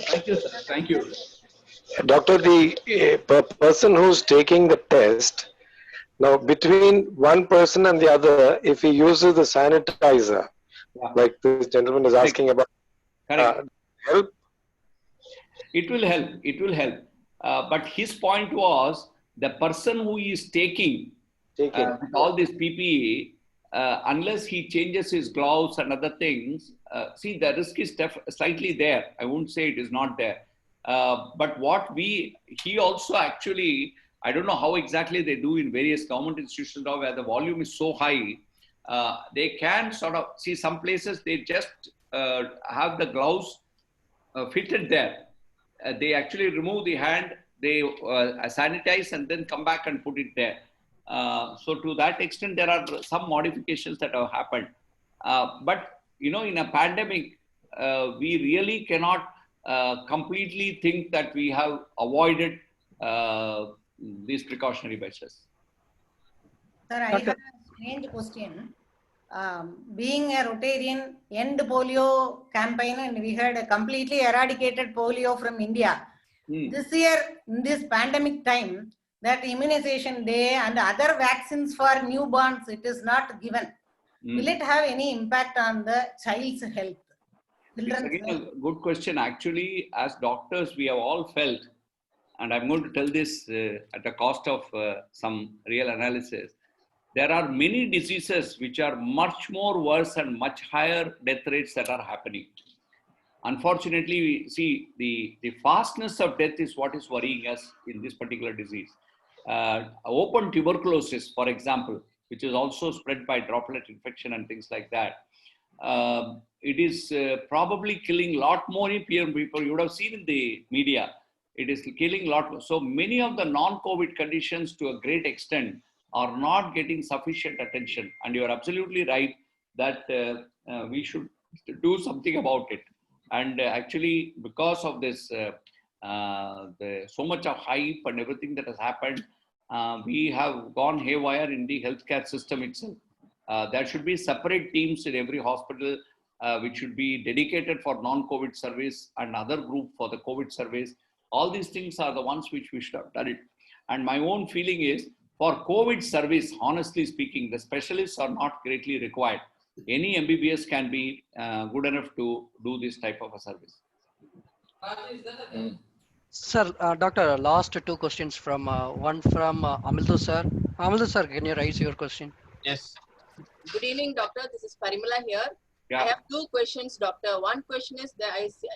Thank you, sir. Thank you. Doctor, the person who's taking the test, now between one person and the other, if he uses the sanitizer, like this gentleman is asking about, help? It will help. It will help. But his point was the person who is taking with all this PPE, unless he changes his gloves and other things, see, the risk is slightly there. I won't say it is not there. But he also actually, I don't know how exactly they do in various government institutions now where the volume is so high, they can sort of, see some places they just have the gloves fitted there. They actually remove the hand, they sanitize and then come back and put it there. So to that extent, there are some modifications that have happened. But, you know, in a pandemic, we really cannot completely think that we have avoided these precautionary measures. Sir, I have a strange question. Being a Rotarian, end polio campaign, and we had completely eradicated polio from India. This year, in this pandemic time, that immunization day and other vaccines for newborns, it is not given. Will it have any impact on the child's health? It's again a good question. Actually, as doctors, we have all felt, and I'm going to tell this at the cost of some real analysis, there are many diseases which are much more worse and much higher death rates that are happening. Unfortunately, we see the fastness of death is what is worrying us in this particular disease. Open tuberculosis, for example, which is also spread by droplet infection and things like that. It is probably killing a lot more people. You would have seen in the media. It is killing a lot more. So many of the non-COVID conditions to a great extent are not getting sufficient attention. And you are absolutely right that we should do something about it. And actually, because of this, so much of hype and everything that has happened, we have gone haywire in the healthcare system itself. There should be separate teams in every hospital, which should be dedicated for non-COVID service and other group for the COVID service. All these things are the ones which we should have done it. And my own feeling is, for COVID service, honestly speaking, the specialists are not greatly required. Any MBBS can be good enough to do this type of a service. Sir, Doctor, last 2 questions from one from Amildu sir. Amildu sir, can you raise your question? Yes. Good evening, doctor. This is Parimala here. Yeah. I have 2 questions, doctor. One question is that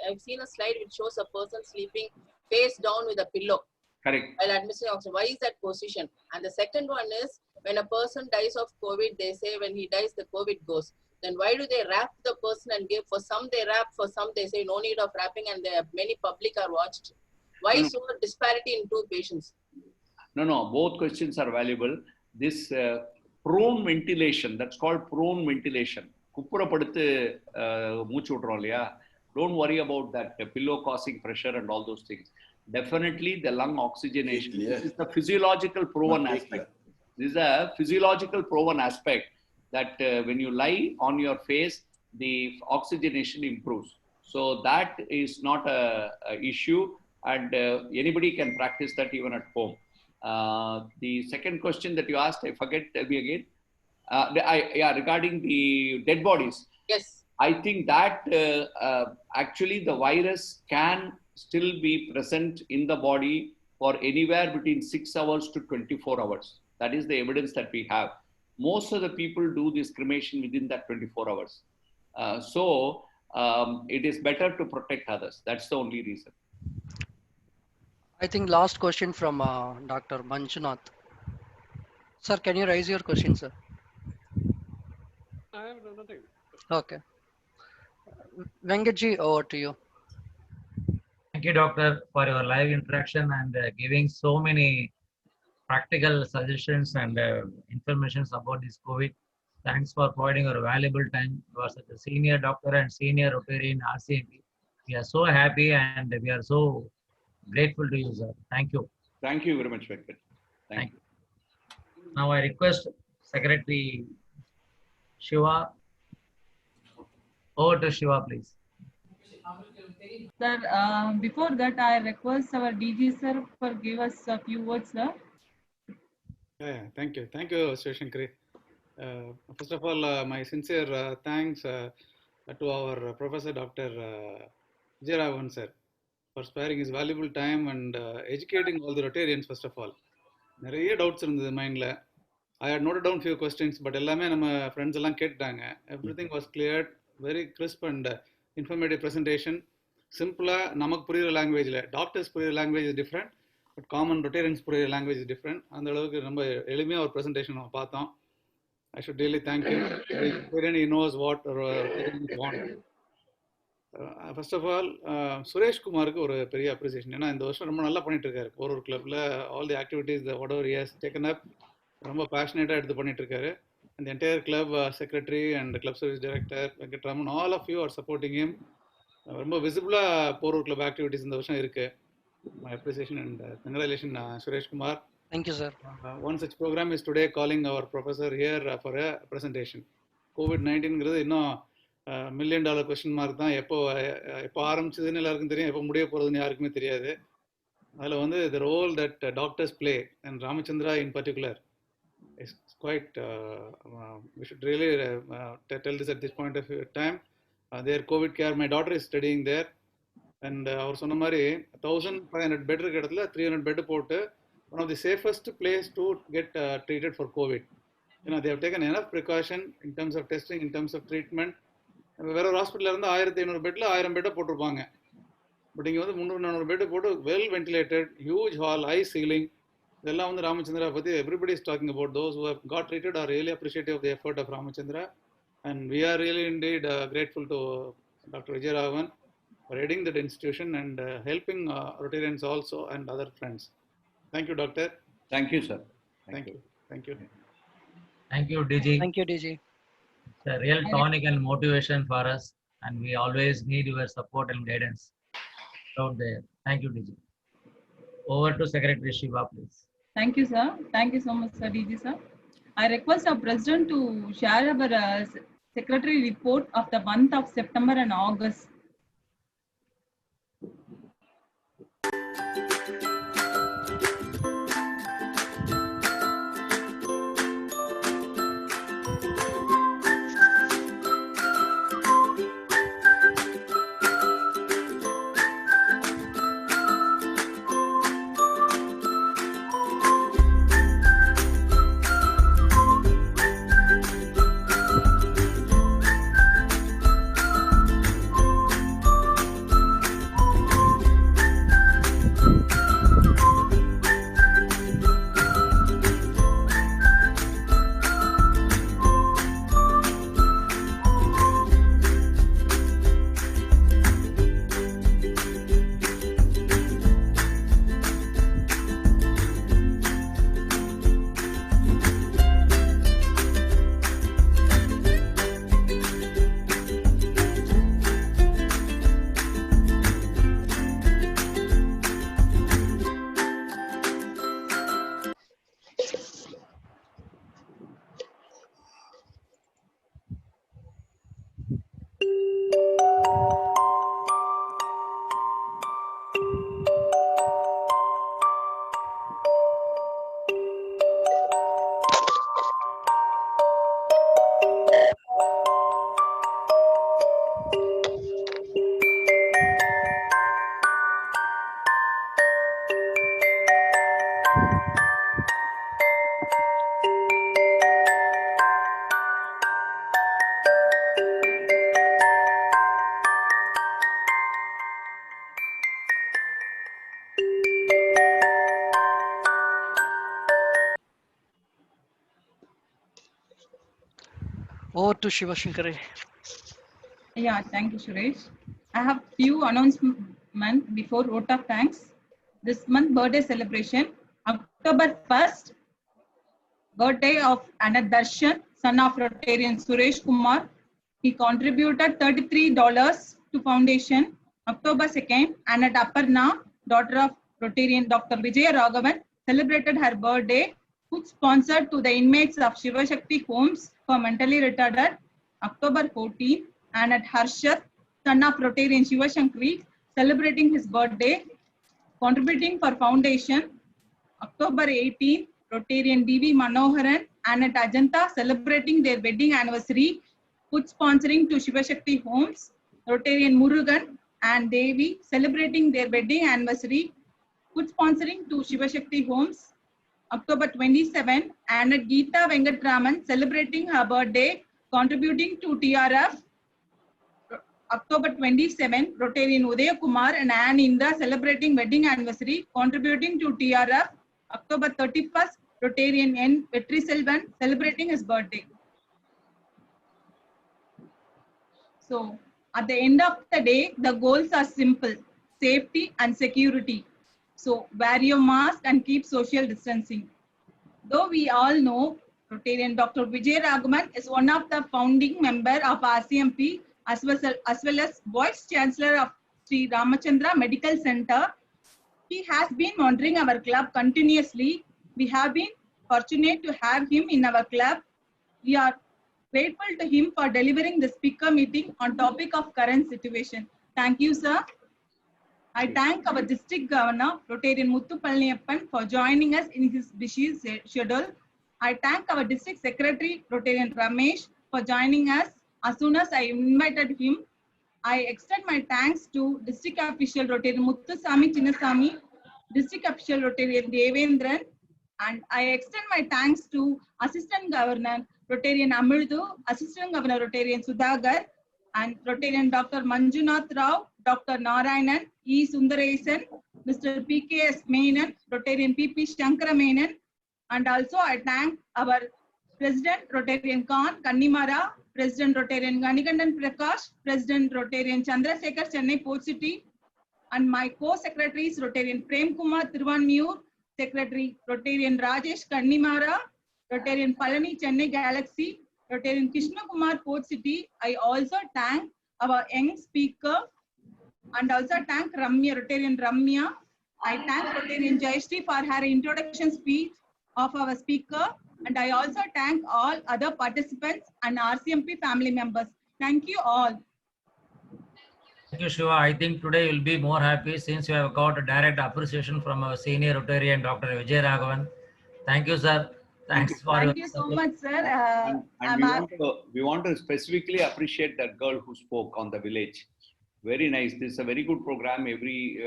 I've seen a slide which shows a person sleeping face down with a pillow. Correct. While administering oxygen. Why is that position? And the second one is, when a person dies of COVID, they say when he dies, the COVID goes. Then why do they wrap the person and give? For some they wrap, for some they say no need of wrapping, and many public are watched. Why so disparity in 2 patients? No, both questions are valuable. This prone ventilation, that's called prone ventilation. Don't worry about that pillow causing pressure and all those things. definitely the lung oxygenation. This is the physiological proven aspect. This is a physiological proven aspect that when you lie on your face, the oxygenation improves. So that is not a issue, and anybody can practice that even at home. The second question that you asked, I forget, tell me again. Regarding the dead bodies. Yes. I think that actually the virus can still be present in the body for anywhere between 6 hours to 24 hours. That is the evidence that we have. Most of the people do this cremation within that 24 hours. So it is better to protect others. That's the only reason. I think last question from Dr. Manjunath. Sir, can you raise your question, sir? I have nothing. Okay. Venkatji, over to you. Thank you, doctor, for your live interaction and giving so many practical suggestions and information about this COVID. Thanks for providing your valuable time. You are such a senior doctor and senior Rotarian RCMP. We are so happy and we are so grateful to you, sir. Thank you. Thank you very much, Venkat. Thank you. Now I request Secretary Shiva. Over to Shiva, please. Sir, before that, I request our DG sir for give us a few words, sir. Yeah, thank you. Thank you, Shivashankari. First of all, my sincere thanks to our Professor Dr. Vijayaraghavan sir for sparing his valuable time and educating all the Rotarians, first of all. நிறைய doubts இருந்தது மைண்ட்ல. I had noted down few questions, but எல்லாமே நம்ம friends எல்லாம் கேட்டாங்க. Everything was cleared, very crisp and informative presentation. Simply, நமக்கு புரியுற languageல, doctors புரியுற language is different, but common Rotarians புரியுற language is different. அந்த அளவுக்கு ரொம்ப எளிமையா ஒரு presentation நம்ம பார்த்தோம். I should really thank him. He knows what Rotarians want. First of all, Suresh Kumarக்கு ஒரு பெரிய appreciation. ஏன்னா இந்த வருஷம் ரொம்ப நல்லா பண்ணிட்டு இருக்காரு. ஒரு கிளப்ல all the activities, whatever he has taken up, ரொம்ப passionate-ஆ எடுத்து பண்ணிட்டு இருக்காரு. And the entire club secretary and the club service director, Venkatraman, all of you are supporting him. ரொம்ப visible-ஆ போரூர் club activities இந்த வருஷம் இருக்கு. My appreciation and congratulations, Suresh Kumar. Thank you, sir. One such program is today calling our professor here for a presentation. COVID-19ங்கிறது இன்னும் $1 million question mark தான். எப்போ ஆரம்பிச்சதுன்னு எல்லாருக்கும் தெரியும், எப்போ முடிய போறதுன்னு யாருக்குமே தெரியாது. அதில் வந்து the role that doctors play, and Ramachandra in particular, is quite, we should really tell this at this point of time. Their COVID care, my daughter is studying there, and அவர் சொன்ன மாதிரி 1500 bed இருக்க இடத்துல 300 bed போட்டு one of the safest place to get treated for COVID. You know, they have taken enough precaution in terms of testing, in terms of treatment. வேற ஒரு hospital இருந்து 1500 பெட்ல 1000 பெட்டை போட்டிருப்பாங்க. பட் இங்கே வந்து 300-400 பெட்டு போட்டு well ventilated, huge hall, high ceiling. இதெல்லாம் வந்து ராமச்சந்திரா பற்றி everybody is talking about. Those who have got treated are really appreciative of the effort of Ramachandra. And we are really indeed grateful to doctor Vijayaraghavan for heading that institution and helping Rotarians also and other friends. Thank you, doctor. Thank you, sir. Thank you. Thank you. Thank you, DG. Thank you, DG. It's a real tonic and motivation for us, and we always need your support and guidance out there. Thank you, DG. Over to Secretary Shiva, please. Thank you, sir. Thank you so much, sir, DG sir. I request our president to share our secretary report of the month of September and August. to Shivashankari. Yeah, thank you, Suresh. I have few announcements before vote of thanks. This month birthday celebration, October 1st, birthday of Anand Darshan, son of Rotarian Suresh Kumar. He contributed $33 to foundation. October 2nd, Anand Aparna, daughter of Rotarian Dr. Vijaya Raghavan, celebrated her birthday, which sponsored to the inmates of Shiva Shakti homes for mentally retarded. October 14th, Anand Harshat, son of Rotarian Shiva Shankari, celebrating his birthday, contributing for foundation. October 18th, Rotarian D.V. Manoharan and at Ajanta celebrating their wedding anniversary, which sponsoring to Shiva Shakti homes. Rotarian Murugan and Devi celebrating their wedding anniversary, which sponsoring to Shiva Shakti homes. October 27th, and at Geeta Venkatraman celebrating her birthday, contributing to TRF. October 27th, Rotarian Udaya Kumar and Anne Indra celebrating wedding anniversary, contributing to TRF. October 31st, Rotarian N. Vetri Selvan celebrating his birthday. So, at the end of the day, the goals are simple: safety and security. So, wear your mask and keep social distancing. Though we all know Rotarian Dr. Vijay Raghavan is one of the founding member of RCMP as well as Vice Chancellor of Sri Ramachandra Medical Center. He has been monitoring our club continuously. We have been fortunate to have him in our club. We are grateful to him for delivering the speaker meeting on topic of current situation. Thank you, sir. I thank our district governor, Rotarian Muthu Palniyappan, for joining us in his busy schedule. I thank our district secretary, Rotarian Ramesh, for joining us as soon as I invited him. I extend my thanks to district official Rotarian Muthusamy Chinnasamy, district official Rotarian Devendran, and I extend my thanks to Assistant Governor Rotarian Amildu, Assistant Governor Rotarian Sudhagar, and Rotarian Dr. Manjunath Rao, Dr. Narayanan, E. Sundaresan, Mr. P.K.S. Menon, Rotarian P.P. Shankara Menon, and also I thank our President Rotarian Khan Kannimara, President Rotarian Ganigandan Prakash, President Rotarian Chandrasekhar Chennai Port City, and my co-secretaries Rotarian Prem Kumar Thiruvanmiyur, Secretary Rotarian Rajesh Kannimara, Rotarian Palani Chennai Galaxy, Rotarian Krishna Kumar Port City. I also thank our young speaker and also thank Ramya, Rotarian Ramya. I thank Rotarian Jayashree for her introduction speech of our speaker, and I also thank all other participants and RCMP family members. Thank you all. Thank you, Shiva. I think today you'll be more happy since you have got a direct appreciation from our senior Rotarian, Dr. Vijay Raghavan. Thank you, sir. Thanks for Thank you so much, sir. And we want to specifically appreciate that girl who spoke on the village. Very nice. This is a very good program. Every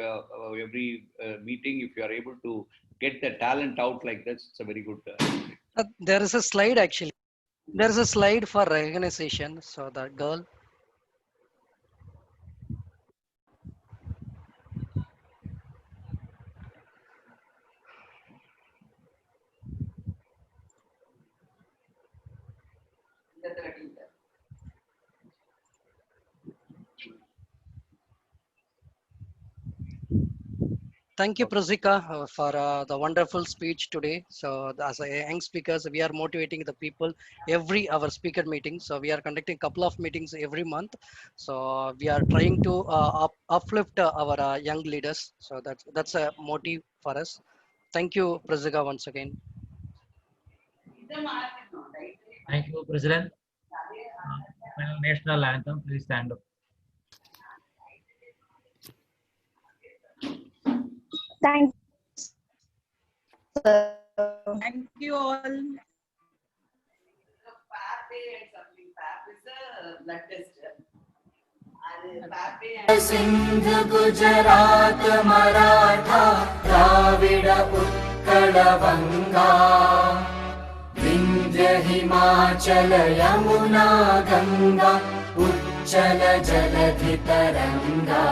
meeting, if you are able to get the talent out like this, it's a very good. There is a slide actually. There is a slide for recognition. So the girl. Thank you, Prasika, for the wonderful speech today. So, as a young speakers, we are motivating the people every our speaker meeting. So, we are conducting a couple of meetings every month. So, we are trying to uplift our young leaders. So, that's a motive for us. Thank you, Prasika, once again. Thank you, President. National anthem, please stand up. Thank you all. Sindh, Gujarat, Maratha, Dravida, Utkala, Vanga, Vindhya, Himachala, Yamuna, Ganga, Uchchala, Jaladhi, Taranga.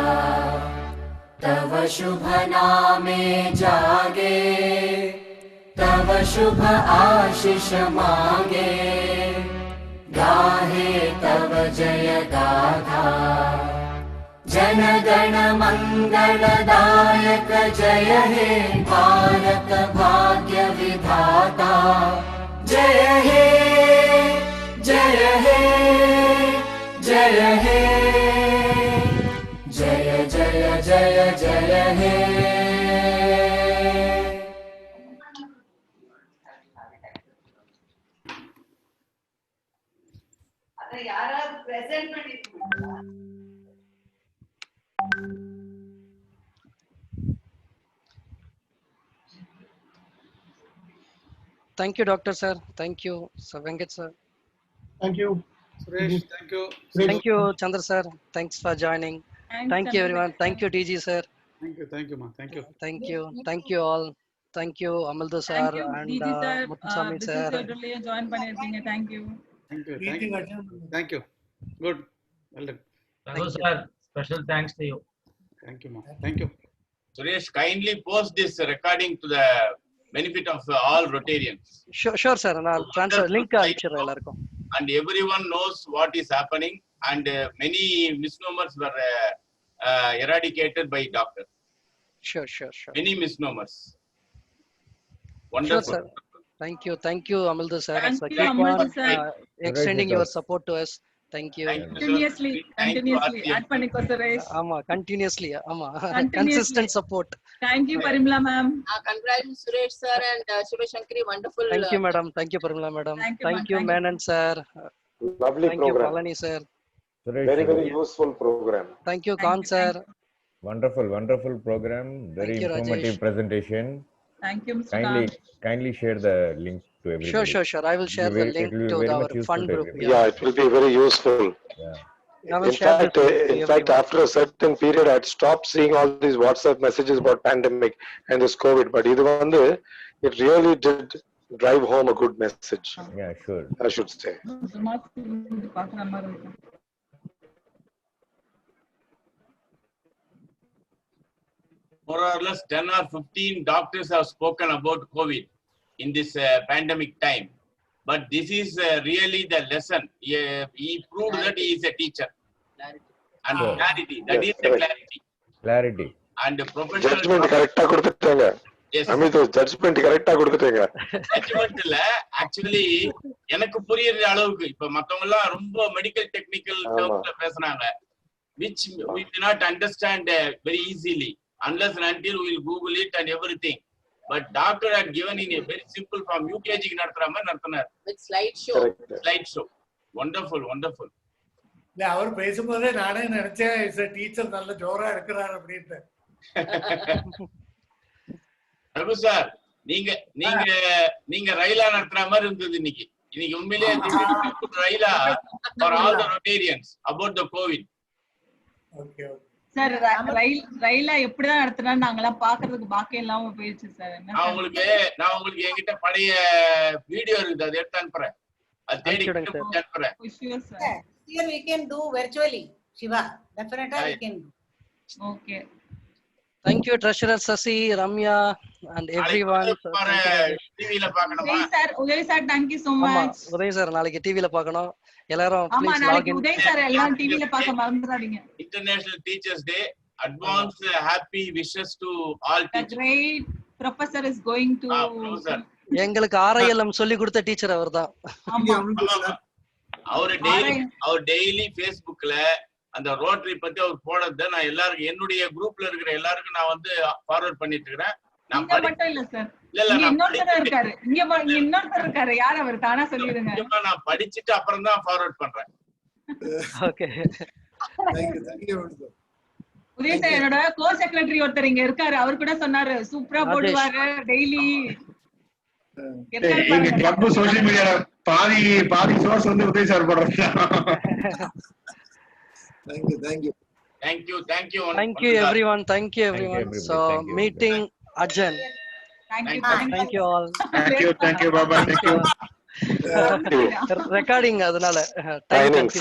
तव शुभ नामे जागे, तव शुभ आशीष मांगे, गाहे तव जय गाथा जनगण मंगलदायक जय हे भारत भाग्य विधाता जय हे जय हे जय हे जय जय जय जय हे Thank you, Doctor Sir. Thank you, Sir Venkat Sir. Thank you. Suresh, thank you. Thank you, Chandra Sir. Thanks for joining. Thanks, Thank you, everyone. Thank you, TG Sir. Thank you, ma. Thank you. Thank you all. Thank you, Amaldu Sir Thank you, and DG sir. Muthuswamy This Sir. is your delay join பண்ணிருக்கீங்க. Thank you. Thank you. Good. Well done. Raghu sir, special thanks to you. Thank you, ma. Thank you. Suresh, kindly post this recording to the benefit of all Rotarians. Sure, sir. I'll transfer link அனுப்பிச்சிடுறேன் எல்லாருக்கும். And everyone knows what is happening, and many misnomers were eradicated by doctor. Sure. Many misnomers. Wonderful. Sure, sir. Thank you, Amaldu Sir. Thank So you, keep Amaldu on sir. extending your support to us. Thank you. Continuously add பண்ணிக்கோ சுரேஷ். ஆமா, continuously. ஆமா. Continuously. Consistent support. Thank you, Parimla ma'am. Congratulations, Suresh sir and Shivashankari. Wonderful. Thank you, madam. Thank you, Parimla madam. Thank you, Menon sir. Lovely Thank you, program. Palani sir. Very useful program. Thank you, Khan sir. Wonderful program. Very Thank you, informative Rajesh. presentation. Thank you, Mr. Khan. Kindly share the link to everybody. Sure. I will share the link to our fun group. Yeah, it will be very useful. Yeah. I will share this link to In fact, everyone. after a certain period, I'd stopped seeing all these WhatsApp messages about pandemic and this COVID. But it really did drive home a good message. Yeah, sure. I should say. More or less 10 or 15 doctors have spoken about COVID in this pandemic time. But this is really the lesson. He proved that he is a teacher. And Sure. clarity. That Yes, is the correct. clarity. And professional. Judgment correct கொடுத்துட்டீங்க. Yes. Amit judgment correct கொடுத்துட்டீங்க. Judgment இல்ல actually எனக்கு புரியுற அளவுக்கு இப்ப மத்தவங்க எல்லாம் ரொம்ப மெடிக்கல் டெக்னிக்கல் டர்ம்ஸ்ல பேசுறாங்க which we do not understand very easily unless and until we will Google it and everything. But doctor had given in a very simple form. UKG க்கு நடத்துற மாதிரி நடத்தினார். With slide show. Wonderful. இல்ல அவர் பேசும்போதே நானே நினைச்சேன் teacher நல்ல ஜோரா இருக்கிறார் அப்படின்னு. ரகு சார் நீங்க ரயிலா நடத்துற மாதிரி இருந்தது இன்னைக்கு உண்மையிலேயே ரயிலா for all the Rotarians about the COVID. Okay. Sir ரயில எப்படிதான் நடத்துனா நாங்கெல்லாம் பாக்குறதுக்கு பாக்க இல்லாம போயிடுச்சு சார். நான் உங்களுக்கு என்கிட்ட பழைய வீடியோ இருக்குது, அதை எடுத்து அனுப்புறேன். அது தேடி அனுப்புறேன். Here we can do virtually, Shiva. Definitely we can do. Okay. Thank you, Treasurer Sasi, Ramya, and everyone. டிவில பார்க்கணுமா? Uday sir thank you so much. Uday sir நாளைக்கு டிவில பார்க்கணும். எல்லாரும் ஆமா, please log நாளைக்கு in. உதய் சார் எல்லாம் டிவில பார்க்க மறந்துடாதீங்க. International Teachers Day. Advance happy wishes to all teachers. The great professor is going to எங்களுக்கு RILM சொல்லி கொடுத்த டீச்சர் அவர்தான். ஆமா. அவர் டெய்லி Facebookல அந்த ரோட்டரி பத்தி அவர் போடுறத நான் எல்லாருக்கும் என்னுடைய குரூப்ல இருக்கிற எல்லாருக்கும் நான் ஃபார்வர்ட் பண்ணிட்டு இருக்கேன். நான் மட்டும் இல்ல சார். இன்னொருத்தர் இருக்காரு. இங்க இன்னொருத்தர் இருக்காரு. யார் அவர் தானா சொல்லிடுங்க. நான் படிச்சிட்டு அப்புறம் தான் ஃபார்வர்ட் பண்றேன். Okay. Thank you. Uday sir என்னோட கோ செக்ரட்டரி ஒருத்தர் இங்க இருக்காரு. அவர் கூட சொன்னாரு சூப்பரா போடுவாரு டெய்லி. எங்க கிளப் சோஷியல் மீடியால பாதி சோர்ஸ் உதய் சார் போடுறாங்க. Thank you. Thank you everyone. Thank you everyone. So meeting adjourned. Thank you all. Thank you baba. Thank you. Recording அதனால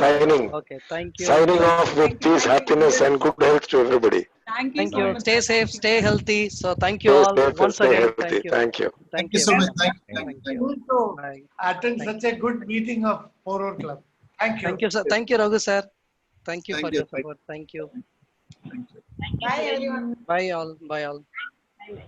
Signing. Okay, thank you. Signing off with peace, happiness and good health to everybody. Thank you Thank so you. much. Stay safe, stay healthy. So thank you Stay all safe and once stay again. healthy. Thank you. Thank you. Thank you you. so much. Thank You you. need to Bye. attend Thank such a good meeting of Porur Club. Thank you. Thank you, sir. Thank you, Raghu sir. Thank you Thank for you. your support. Thank you. Thank you. Bye everyone. Bye all. Bye all. Bye.